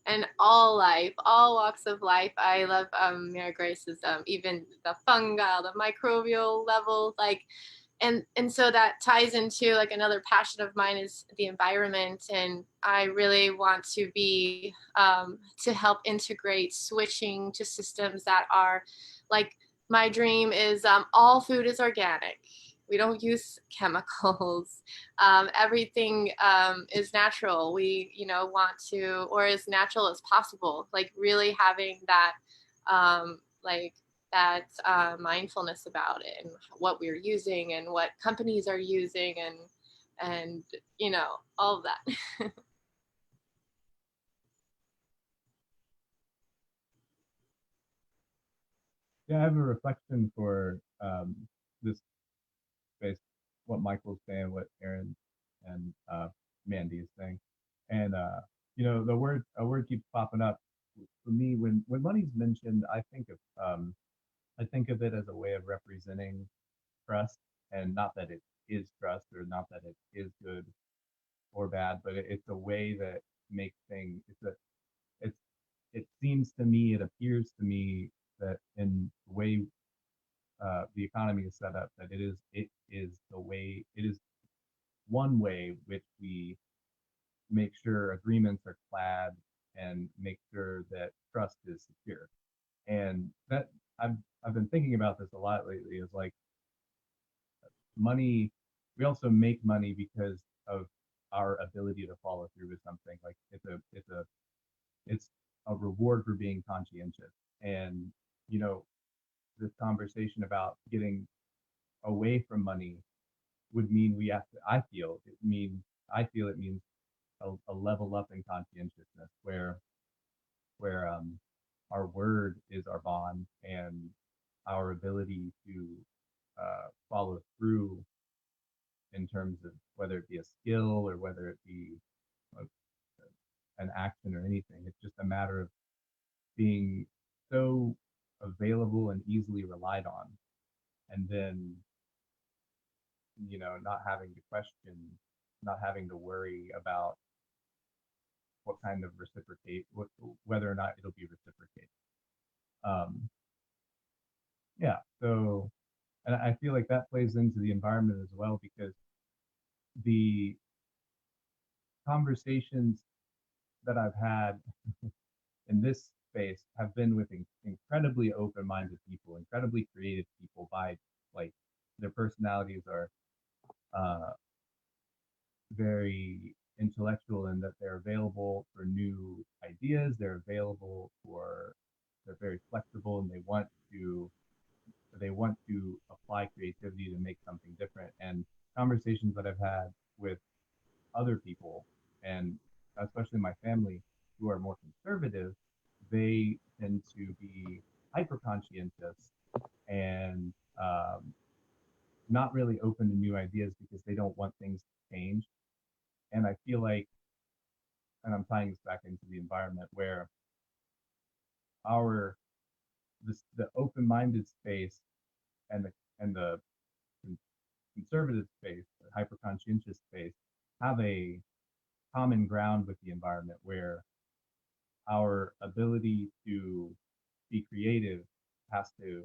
And all life, all walks of life. I love Mary Grace's even the fungi, the microbial level, like, and so that ties into like another passion of mine is the environment, and I really want to be to help integrate switching to systems that are like, my dream is all food is organic. We don't use chemicals. Everything is natural. We, want to, or as natural as possible. Like really having that, mindfulness about it and what we're using and what companies are using and all of that. Yeah, I have a reflection for this space, what Michael's saying, what Aaron and Mandy is saying. And the a word keeps popping up for me when money's mentioned. I think of it as a way of representing trust, and not that it is trust or not that it is good or bad, but it's a way that makes things. It seems to me, it appears to me that in the way the economy is set up, that it is one way which we make sure agreements are clad and make sure that trust is secure. And that I've been thinking about this a lot lately. Is like money. We also make money because of our ability to follow through with something. Like it's a reward for being conscientious. And you know, this conversation about getting away from money would mean we have to. I feel it means a level up in conscientiousness where our word is our bond, and our ability to follow through in terms of whether it be a skill or whether it be a, an action or anything. It's just a matter of being so available and easily relied on, and then not having to question, not having to worry about what kind of whether or not it'll be reciprocated. Um, yeah, so and I feel like that plays into the environment as well, because the conversations that I've had in this space have been with incredibly open-minded people, incredibly creative people. By like their personalities are uh, very intellectual in that they're available for new ideas. They're very flexible, and they want to apply creativity to make something different. And conversations that I've had with other people, and especially my family, who are more conservative, they tend to be hyper conscientious and not really open to new ideas because they don't want things to change. And I feel like, and I'm tying this back into the environment, where our the open-minded space and the conservative space, the hyper conscientious space, have a common ground with the environment, where our ability to be creative has to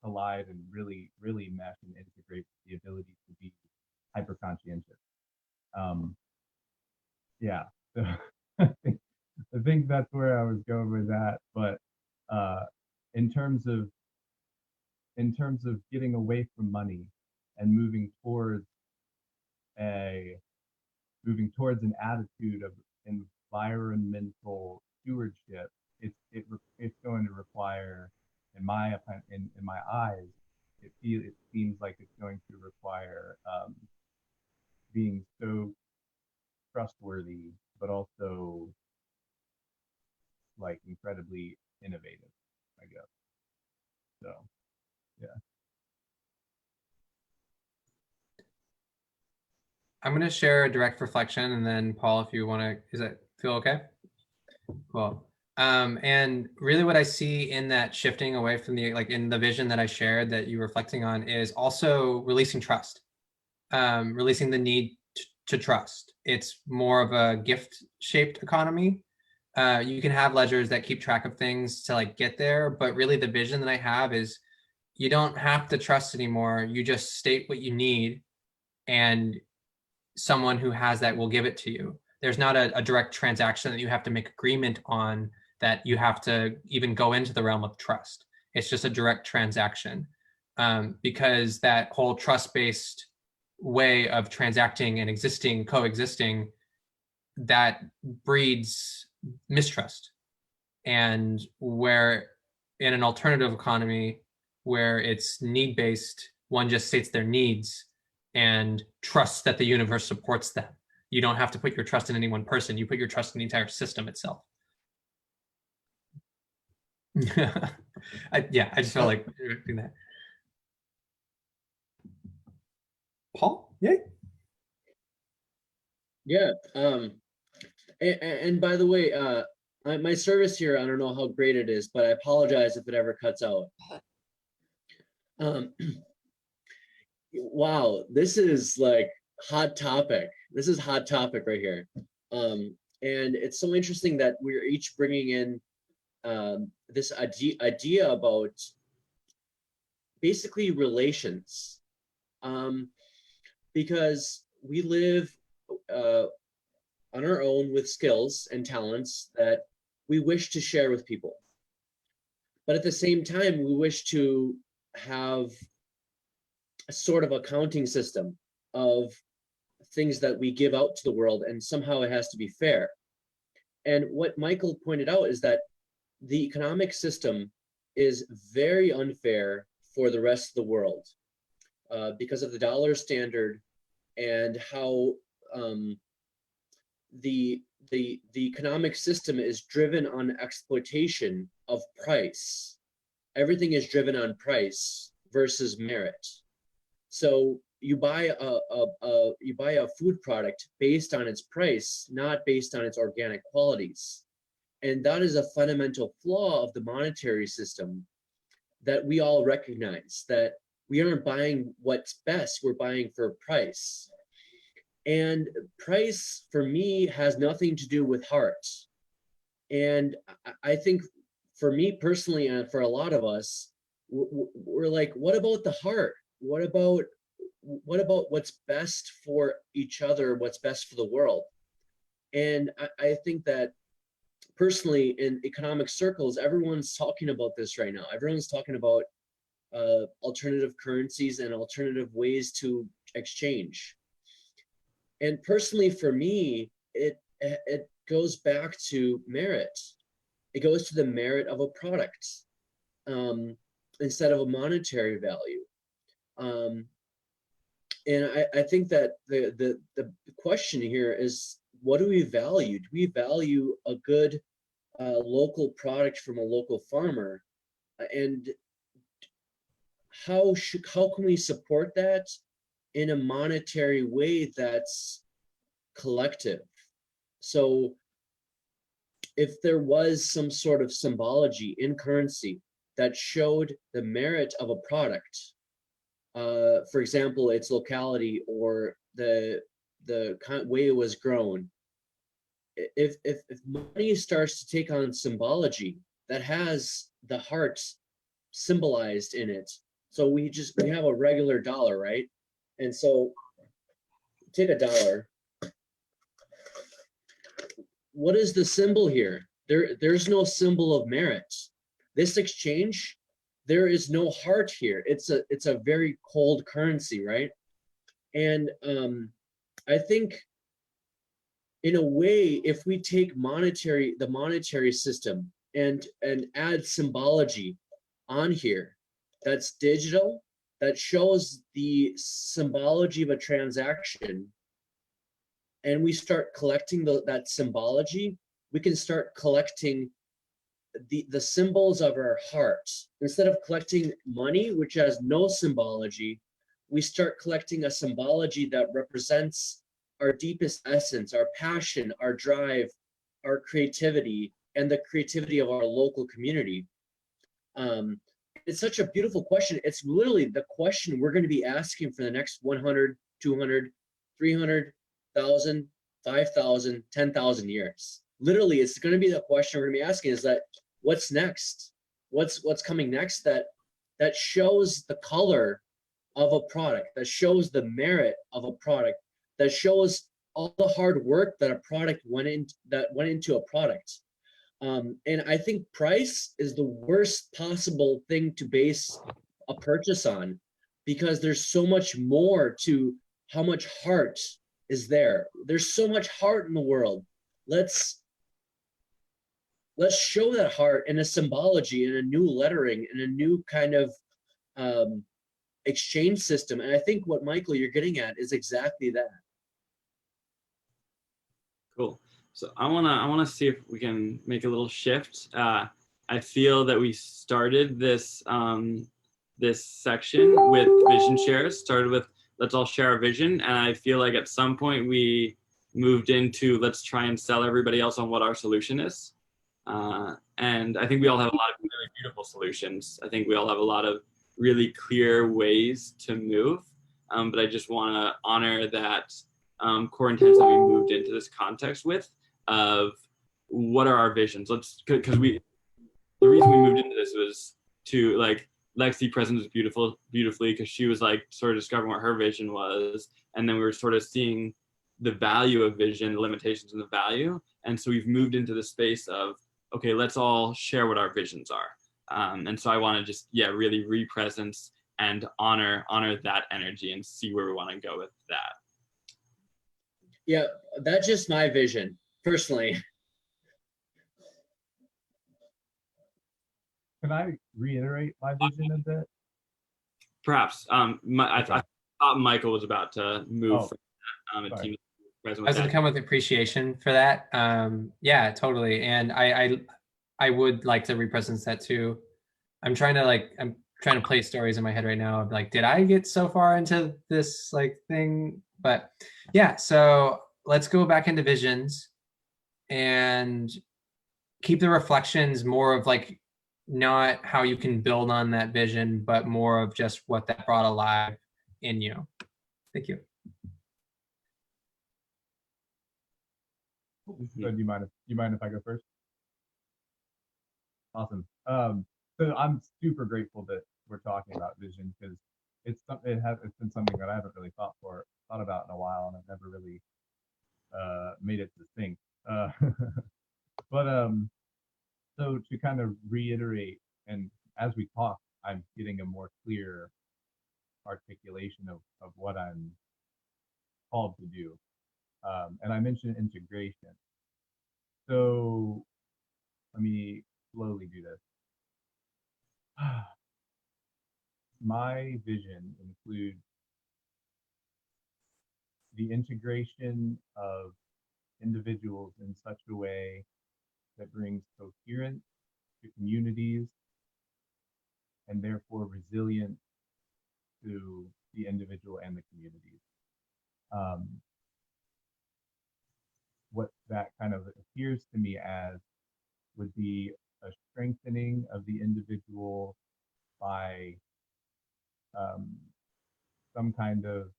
collide and really, really mesh and integrate the ability to be hyper conscientious. Yeah, so I think that's where I was going with that. But uh, in terms of getting away from money and a moving towards an attitude of environmental stewardship, it's going to require, in my in my eyes, it seems like it's going to require being so trustworthy, but also like incredibly innovative, I guess. So yeah. I'm going to share a direct reflection, and then Paul, if you want to, does that feel okay? Cool. And really what I see in that shifting away from in the vision that I shared that you're reflecting on, is also releasing trust, releasing the need to trust. It's more of a gift-shaped economy. You can have ledgers that keep track of things to like get there, but really the vision that I have is you don't have to trust anymore. You just state what you need, and someone who has that will give it to you. There's not a direct transaction that you have to make agreement on, that you have to even go into the realm of trust. It's just a direct transaction, because that whole trust-based way of transacting and coexisting, that breeds mistrust. And where in an alternative economy where it's need-based, one just states their needs and trusts that the universe supports them. You don't have to put your trust in any one person. You put your trust in the entire system itself. I just felt like doing that. Paul? Yay. Yeah. And by the way, my service here, I don't know how great it is, but I apologize if it ever cuts out. Wow, this is like hot topic. This is hot topic right here. And it's so interesting that we're each bringing in this idea about basically relations, because we live on our own with skills and talents that we wish to share with people. But at the same time, we wish to have a sort of accounting system of things that we give out to the world, and somehow it has to be fair. And what Michael pointed out is that the economic system is very unfair for the rest of the world because of the dollar standard and how the economic system is driven on exploitation of price. Everything is driven on price versus merit. So you buy a food product based on its price, not based on its organic qualities. And that is a fundamental flaw of the monetary system that we all recognize, that we aren't buying what's best, we're buying for price. And price for me has nothing to do with heart. And I think for me personally, and for a lot of us, we're like, what about the heart? What about what's best for each other, what's best for the world? And I think that personally in economic circles, everyone's talking about this right now. Everyone's talking about alternative currencies and alternative ways to exchange. And personally for me, it goes back to merit. It goes to the merit of a product instead of a monetary value. And I think that the question here is, what do we value? Do we value a good local product from a local farmer? And how can we support that in a monetary way that's collective? So if there was some sort of symbology in currency that showed the merit of a product, for example, its locality or the way it was grown, if money starts to take on symbology that has the heart symbolized in it, so we have a regular dollar, right? And so take a dollar. What is the symbol here? There's no symbol of merit. This exchange, there is no heart here. It's a very cold currency, right? And I think in a way, if we take the monetary system and add symbology on here, that's digital, that shows the symbology of a transaction, and we start collecting that symbology, we can start collecting the symbols of our hearts. Instead of collecting money, which has no symbology, we start collecting a symbology that represents our deepest essence, our passion, our drive, our creativity, and the creativity of our local community. It's such a beautiful question. It's literally the question we're going to be asking for the next 100, 200, 300, 1,000, 5,000, 10,000 years? Literally, it's going to be the question we're going to be asking, is that what's next? What's coming next that shows the color of a product, that shows the merit of a product, that shows all the hard work that went into a product. And I think price is the worst possible thing to base a purchase on, because there's so much more to how much heart is there. There's so much heart in the world. Let's show that heart in a symbology, in a new lettering, in a new kind of exchange system. And I think what, Michael, you're getting at is exactly that. Cool. So I wanna see if we can make a little shift. I feel that we started this this section with vision shares. Started with let's all share our vision, and I feel like at some point we moved into let's try and sell everybody else on what our solution is. And I think we all have a lot of really beautiful solutions. I think we all have a lot of really clear ways to move. But I just want to honor that core intent that we moved into this context with of what are our visions. Because the reason we moved into this was to like Lexi present was beautifully because she was like sort of discovering what her vision was, and then we were sort of seeing the value of vision, the limitations and the value, and so we've moved into the space of okay, let's all share what our visions are, and so I want to just really re-presence and honor that energy and see where we want to go with that. Yeah, that's just my vision personally. Can I reiterate my vision a bit? Perhaps. I thought Michael was about to move from that. I was going to come with appreciation for that. Yeah, totally. And I would like to represent that too. I'm trying to play stories in my head right now of like, did I get so far into this like thing? But yeah, so let's go back into visions and keep the reflections more of like not how you can build on that vision, but more of just what that brought alive in you. Thank you. So do you mind if I go first? Awesome. So I'm super grateful that we're talking about vision because it's been something that I haven't really thought about in a while, and I've never really made it distinct. But so to kind of reiterate, and as we talk, I'm getting a more clear articulation of what I'm called to do. And I mentioned integration. So let me slowly do this. My vision includes the integration of individuals in such a way that brings coherence to communities and therefore resilience to the individual and the communities. What that kind of appears to me as would be a strengthening of the individual by some kind of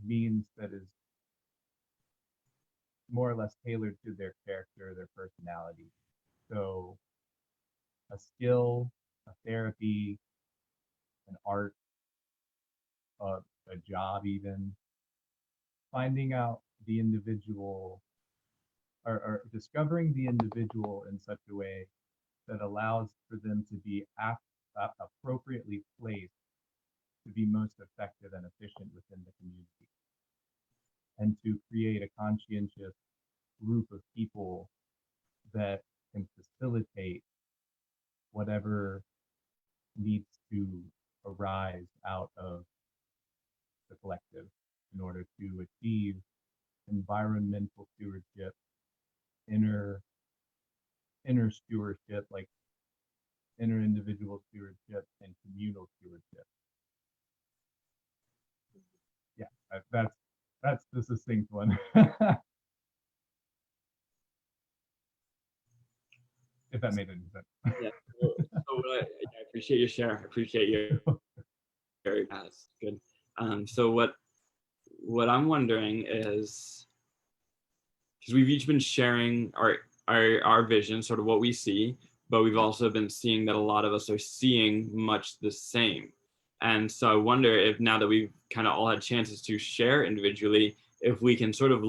means that is more or less tailored to their character, their personality. So a skill, a therapy, an art, a job even, finding out the individual or discovering the individual in such a way that allows for them to be appropriately placed to be most effective and efficient within the community, and to create a conscientious group of people that can facilitate whatever needs to arise out of the collective in order to achieve environmental stewardship, inner stewardship, like inner individual stewardship and communal stewardship. Yeah, that's the succinct one. If that made any sense. Yeah. I appreciate your share. I appreciate your very fast. Good. So what I'm wondering is, because we've each been sharing our vision, sort of what we see, but we've also been seeing that a lot of us are seeing much the same. And so I wonder if now that we've kind of all had chances to share individually, if we can sort of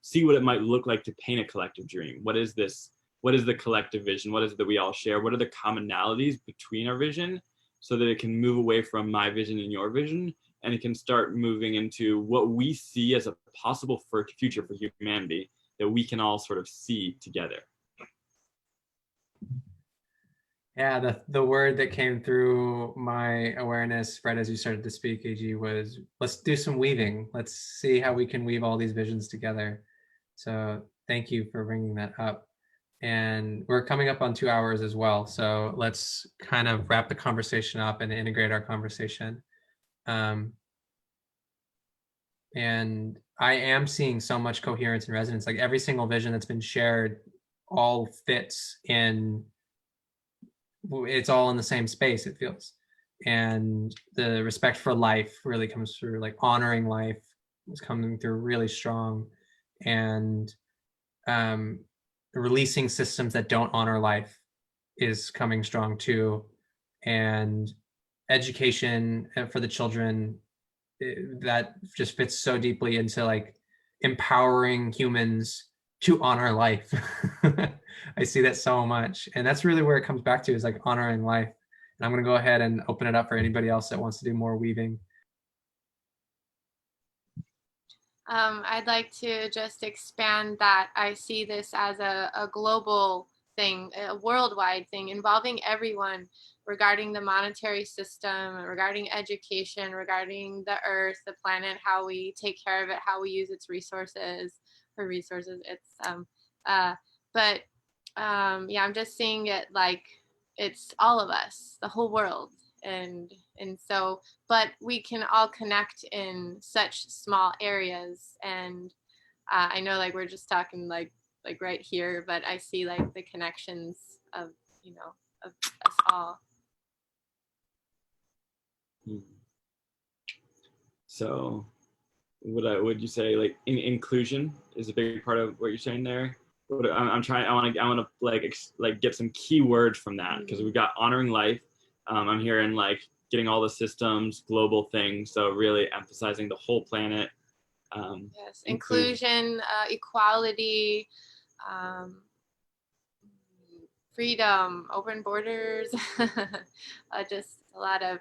see what it might look like to paint a collective dream. What is this? What is the collective vision? What is it that we all share? What are the commonalities between our vision so that it can move away from my vision and your vision, and it can start moving into what we see as a possible future for humanity that we can all sort of see together. Yeah, the word that came through my awareness, Fred, as you started to speak, AG, was let's do some weaving. Let's see how we can weave all these visions together. So thank you for bringing that up. And we're coming up on 2 hours as well. So let's kind of wrap the conversation up and integrate our conversation. And I am seeing so much coherence and resonance. Like every single vision that's been shared all fits in, it's all in the same space, it feels. And the respect for life really comes through, like honoring life is coming through really strong. And releasing systems that don't honor life is coming strong too. And education for the children, that just fits so deeply into like empowering humans to honor life. I see that so much. And that's really where it comes back to, is like honoring life. And I'm going to go ahead and open it up for anybody else that wants to do more weaving. I'd like to just expand that. I see this as a global thing, a worldwide thing involving everyone, regarding the monetary system, regarding education, regarding the earth, the planet, how we take care of it, how we use its resources. Yeah, I'm just seeing it like it's all of us, the whole world. And so, but we can all connect in such small areas. And I know like we're just talking like right here, but I see like the connections of, of us all. So would you say like inclusion is a big part of what you're saying there? I want to like get some key words from that, because we've got honoring life. I'm hearing like getting all the systems, global things. So really emphasizing the whole planet. Yes, inclusion, equality, freedom, open borders, just a lot of,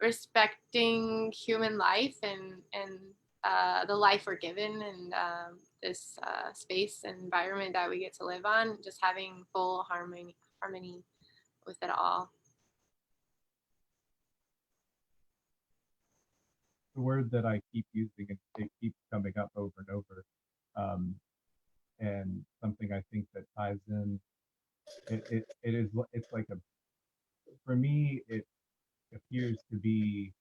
respecting human life and the life we're given, and this space and environment that we get to live on, just having full harmony with it all. The word that I keep using, and it keeps coming up over and over, and something I think that ties in, it's like for me, it appears to be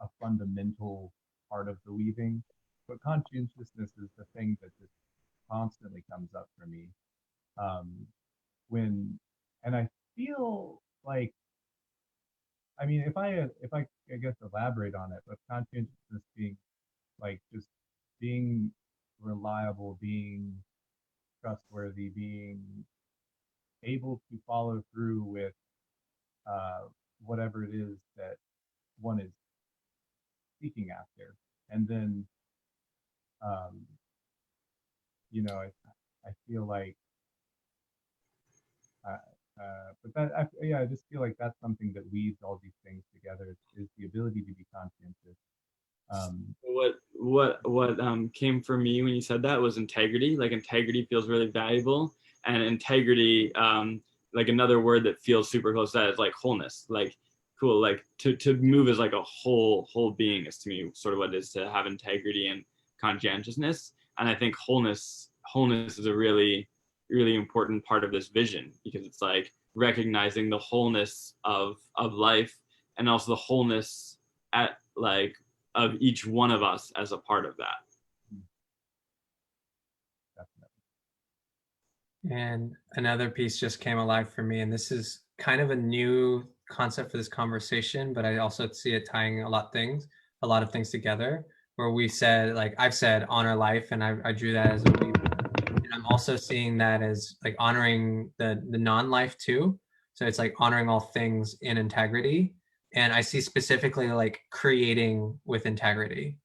a fundamental part of the weaving, but conscientiousness is the thing that just constantly comes up for me. And I feel like, I mean, if I guess elaborate on it, but conscientiousness being like just being reliable, being trustworthy, being able to follow through with whatever it is that one is seeking after. And then, I feel like, but I just feel like that's something that weaves all these things together, is the ability to be conscientious. What came for me when you said that was integrity. Like integrity feels really valuable, and integrity, like another word that feels super close to that is like wholeness. Like cool, like to move as like a whole being is to me sort of what it is to have integrity and conscientiousness. And I think wholeness is a really important part of this vision, because it's like recognizing the wholeness of life, and also the wholeness at like of each one of us as a part of that. And another piece just came alive for me, and this is kind of a new concept for this conversation, but I also see it tying a lot of things. a lot of things together, where we said, like I've said, honor life, and I drew that as a weave. And I'm also seeing that as like honoring the non-life too. So it's like honoring all things in integrity. And I see specifically like creating with integrity.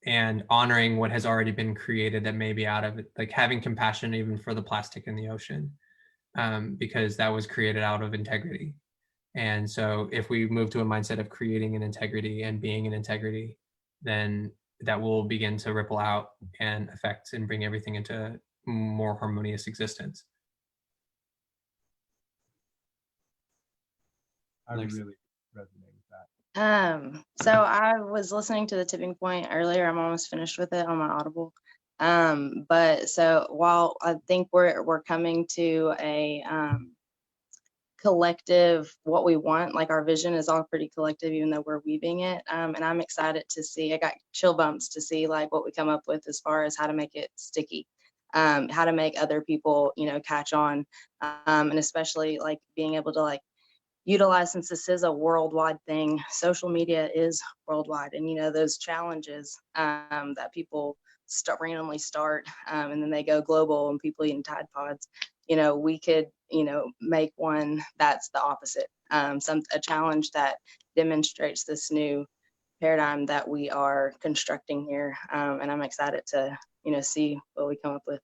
And honoring what has already been created that may be out of it, like having compassion even for the plastic in the ocean, because that was created out of integrity. And so if we move to a mindset of creating in integrity and being in integrity, then that will begin to ripple out and affect and bring everything into more harmonious existence. I Next. really resonate with that. So I was listening to the tipping point earlier. I'm almost finished with it on my Audible. But so while I think we're coming to a collective what we want, like our vision is all pretty collective, even though we're weaving it. And I'm excited to see. I got chill bumps to see like what we come up with as far as how to make it sticky, how to make other people, catch on, and especially like being able to like utilize, since this is a worldwide thing, social media is worldwide, and those challenges that people randomly start, and then they go global and people eating Tide Pods, we could make one that's the opposite, a challenge that demonstrates this new paradigm that we are constructing here, and I'm excited to see what we come up with.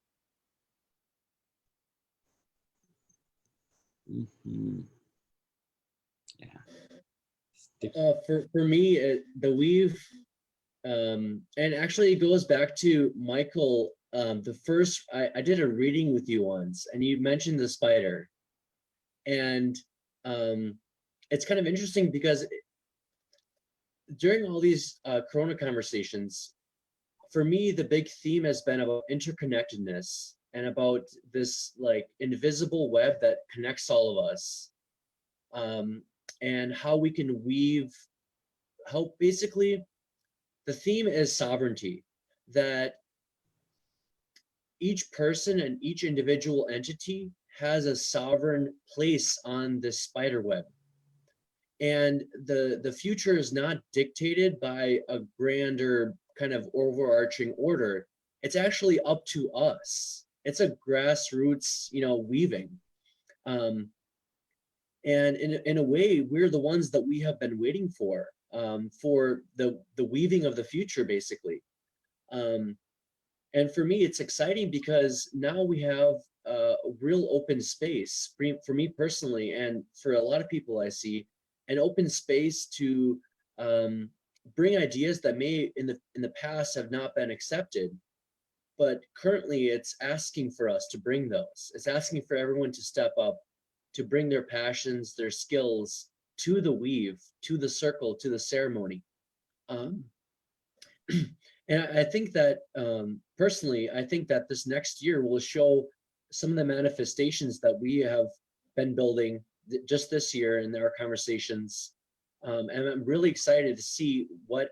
Mm-hmm. For me, the weave, and actually it goes back to Michael. The first I did a reading with you once, and you mentioned the spider, and it's kind of interesting because during all these Corona conversations, for me, the big theme has been about interconnectedness and about this like invisible web that connects all of us. And how we can weave, how basically the theme is sovereignty, that each person and each individual entity has a sovereign place on this spider web. And the future is not dictated by a grander kind of overarching order. It's actually up to us. It's a grassroots, weaving. And in a way, we're the ones that we have been waiting for the weaving of the future, basically. And for me, it's exciting because now we have a real open space for me personally, and for a lot of people I see, an open space to bring ideas that may in the past have not been accepted. But currently, it's asking for us to bring those. It's asking for everyone to step up, to bring their passions, their skills to the weave, to the circle, to the ceremony. And I think that personally, I think that this next year will show some of the manifestations that we have been building just this year in our conversations. And I'm really excited to see what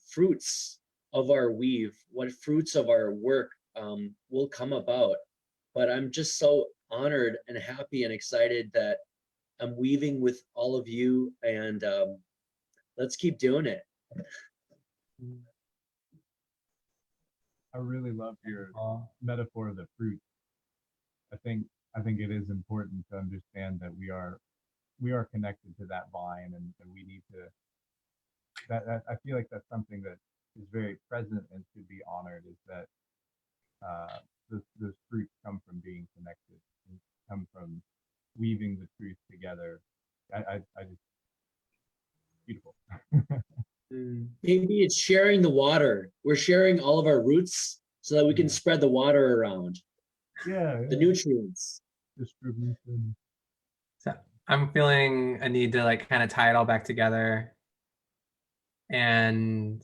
fruits of our weave, what fruits of our work will come about. But I'm just so honored and happy and excited that I'm weaving with all of you, and let's keep doing it. I really love your metaphor of the fruit. I think it is important to understand that we are connected to that vine, and we need to. That I feel like that's something that is very present and should be honored. Is that those fruits come from being connected, and come from weaving the truth together. I just beautiful. Maybe it's sharing the water. We're sharing all of our roots so that we can spread the water around. Yeah. The nutrients. Distribution. So I'm feeling a need to like kind of tie it all back together. And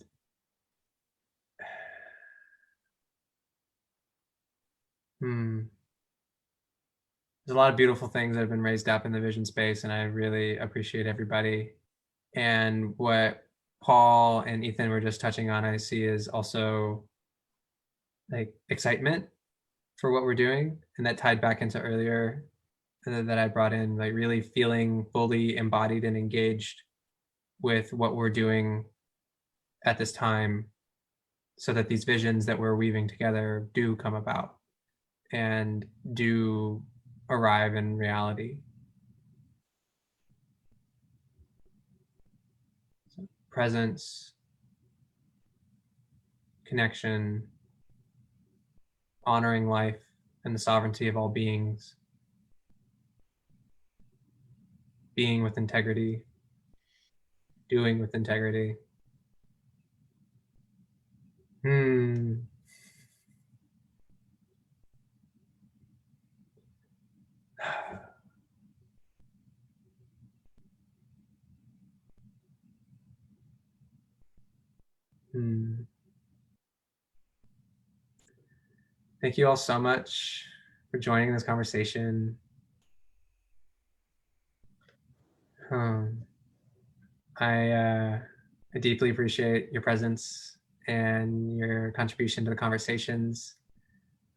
there's a lot of beautiful things that have been raised up in the vision space, and I really appreciate everybody. And what Paul and Ethan were just touching on, I see is also like excitement for what we're doing, and that tied back into earlier that I brought in, like really feeling fully embodied and engaged with what we're doing at this time so that these visions that we're weaving together do come about and do arrive in reality. So presence, connection, honoring life and the sovereignty of all beings, being with integrity, doing with integrity. Hmm. Hmm. Thank you all so much for joining this conversation. I deeply appreciate your presence and your contribution to the conversations.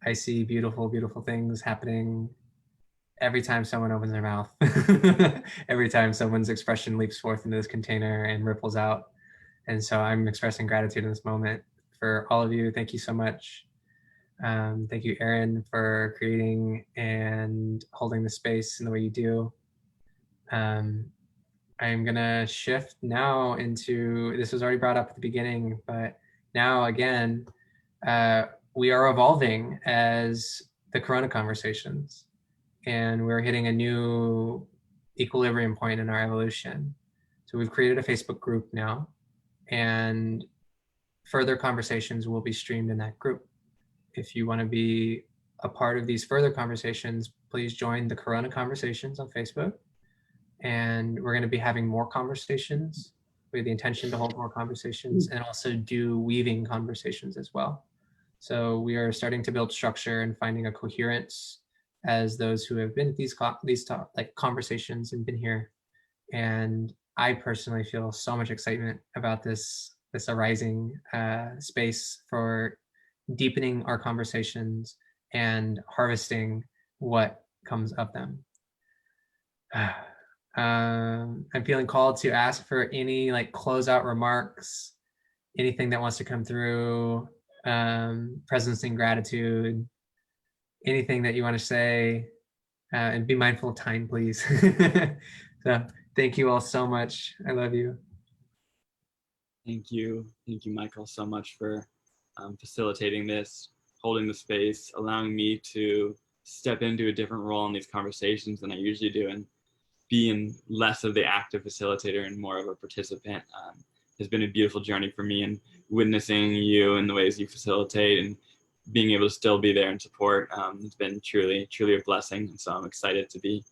I see beautiful, beautiful things happening every time someone opens their mouth. Every time someone's expression leaps forth into this container and ripples out. And so I'm expressing gratitude in this moment for all of you. Thank you so much. Thank you, Erin, for creating and holding the space in the way you do. I'm gonna shift now into, this was already brought up at the beginning, but now again, we are evolving as the Corona conversations, and we're hitting a new equilibrium point in our evolution. So we've created a Facebook group now, and further conversations will be streamed in that group. If you want to be a part of these further conversations, please join the Corona Conversations on Facebook. And we're going to be having more conversations with the intention to hold more conversations and also do weaving conversations as well. So we are starting to build structure and finding a coherence as those who have been at these conversations and been here. And I personally feel so much excitement about this arising space for deepening our conversations and harvesting what comes of them. I'm feeling called to ask for any closeout remarks, anything that wants to come through, presence and gratitude, anything that you want to say, and be mindful of time, please. So thank you all so much. I love you. Thank you, Michael, so much for facilitating this, holding the space, allowing me to step into a different role in these conversations than I usually do, and being less of the active facilitator and more of a participant has been a beautiful journey for me, and witnessing you and the ways you facilitate and being able to still be there and support has been truly a blessing. And so I'm excited to be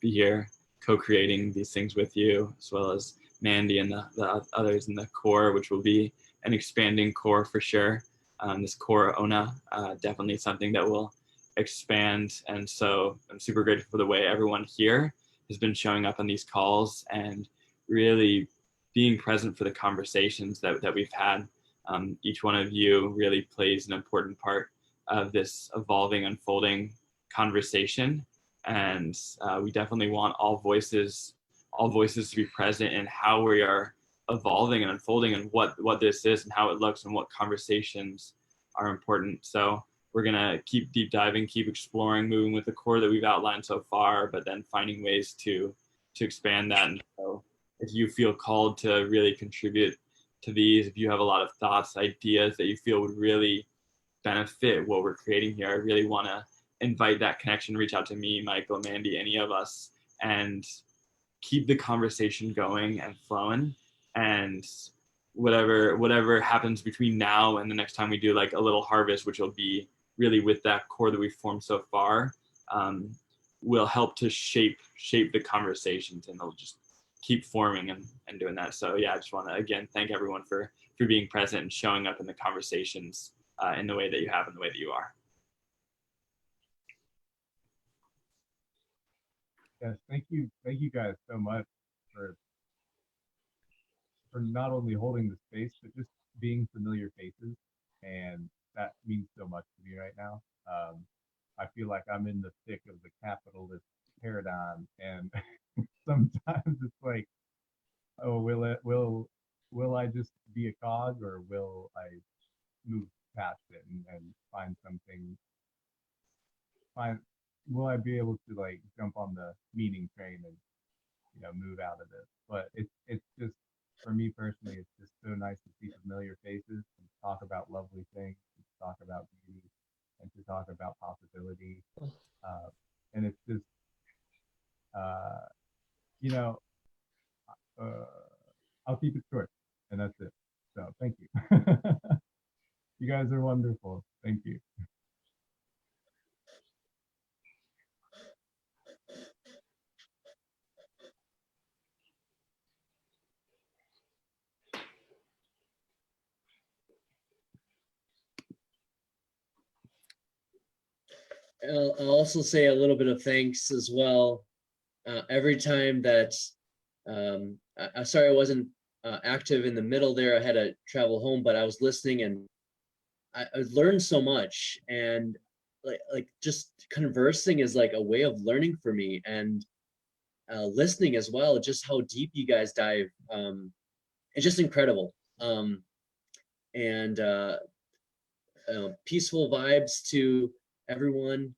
here co-creating these things with you, as well as Mandy and the others in the core, which will be an expanding core for sure. This core ONA, definitely something that will expand. And so I'm super grateful for the way everyone here has been showing up on these calls and really being present for the conversations that we've had. Each one of you really plays an important part of this evolving, unfolding conversation. And we definitely want all voices to be present in how we are evolving and unfolding, and what this is and how it looks and what conversations are important. So we're gonna keep deep diving, keep exploring, moving with the core that we've outlined so far, but then finding ways to expand that. And so if you feel called to really contribute to these, if you have a lot of thoughts, ideas that you feel would really benefit what we're creating here, I really want to invite that connection. Reach out to me, Michael, Mandy, any of us, and keep the conversation going and flowing. And whatever happens between now and the next time we do like a little harvest, which will be really with that core that we've formed so far, will help to shape the conversations, and they'll just keep forming and doing that. So yeah, I just want to again thank everyone for being present and showing up in the conversations in the way that you have and the way that you are. Yes, thank you guys so much for not only holding the space, but just being familiar faces, and that means so much to me right now. I feel like I'm in the thick of the capitalist paradigm, and sometimes it's like oh, will I just be a cog, or will I move past it and find something? Will I be able to like jump on the meeting train and move out of this? But it's just, for me personally, it's just so nice to see familiar faces and talk about lovely things, and talk about beauty, and to talk about possibility. And it's just, you know, I'll keep it short, and that's it. So thank you. You guys are wonderful. Thank you. I'll also say a little bit of thanks as well. Every time that, sorry I wasn't active in the middle there. I had to travel home, but I was listening, and I learned so much. And like just conversing is like a way of learning for me, and listening as well. Just how deep you guys dive. It's just incredible. And peaceful vibes to everyone.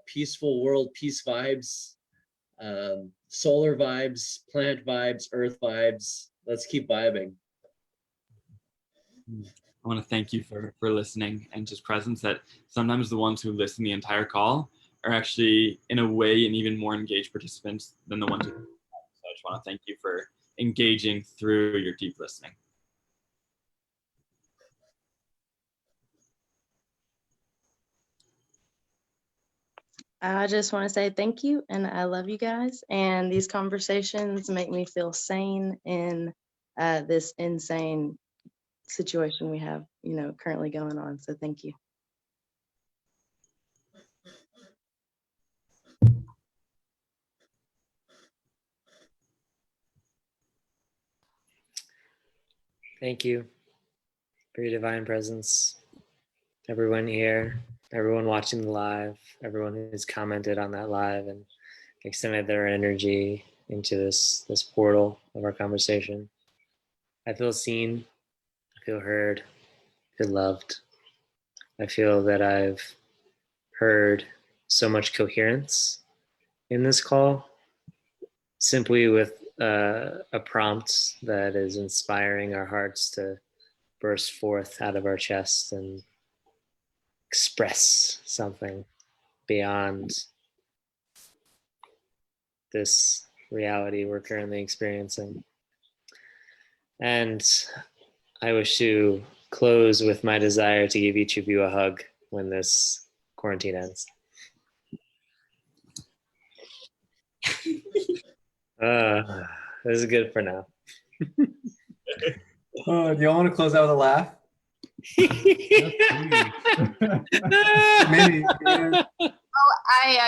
Peaceful world, peace vibes. Solar vibes, planet vibes, earth vibes. Let's keep vibing. I want to thank you for listening and just presence, that sometimes the ones who listen the entire call are actually, in a way, an even more engaged participants than the ones who. So I just want to thank you for engaging through your deep listening. I just want to say thank you, and I love you guys. And these conversations make me feel sane in this insane situation we have, currently going on. So thank you. Thank you for your divine presence. Everyone here, everyone watching the live, everyone who's commented on that live and extended their energy into this portal of our conversation. I feel seen, I feel heard, I feel loved. I feel that I've heard so much coherence in this call, simply with a prompt that is inspiring our hearts to burst forth out of our chest and express something beyond this reality we're currently experiencing. And I wish to close with my desire to give each of you a hug when this quarantine ends. This is good for now. Do y'all want to close out with a laugh? Maybe.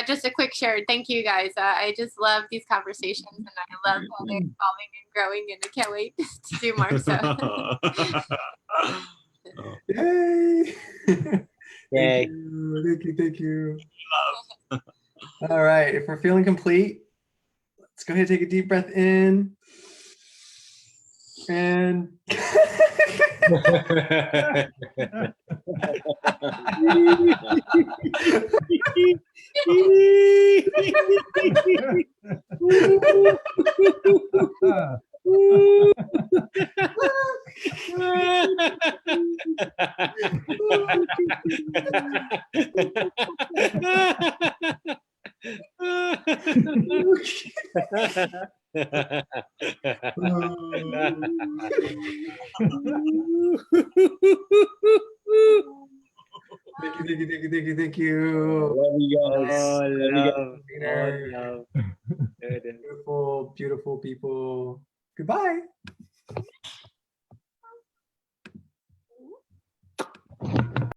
Just a quick share. Thank you guys. I just love these conversations, and I love how they're evolving and growing, and I can't wait to do more. So. Yay! Yay. Thank you. All right, if we're feeling complete, let's go ahead and take a deep breath in. And Thank you. Love you guys. Love. Beautiful, beautiful people. Goodbye.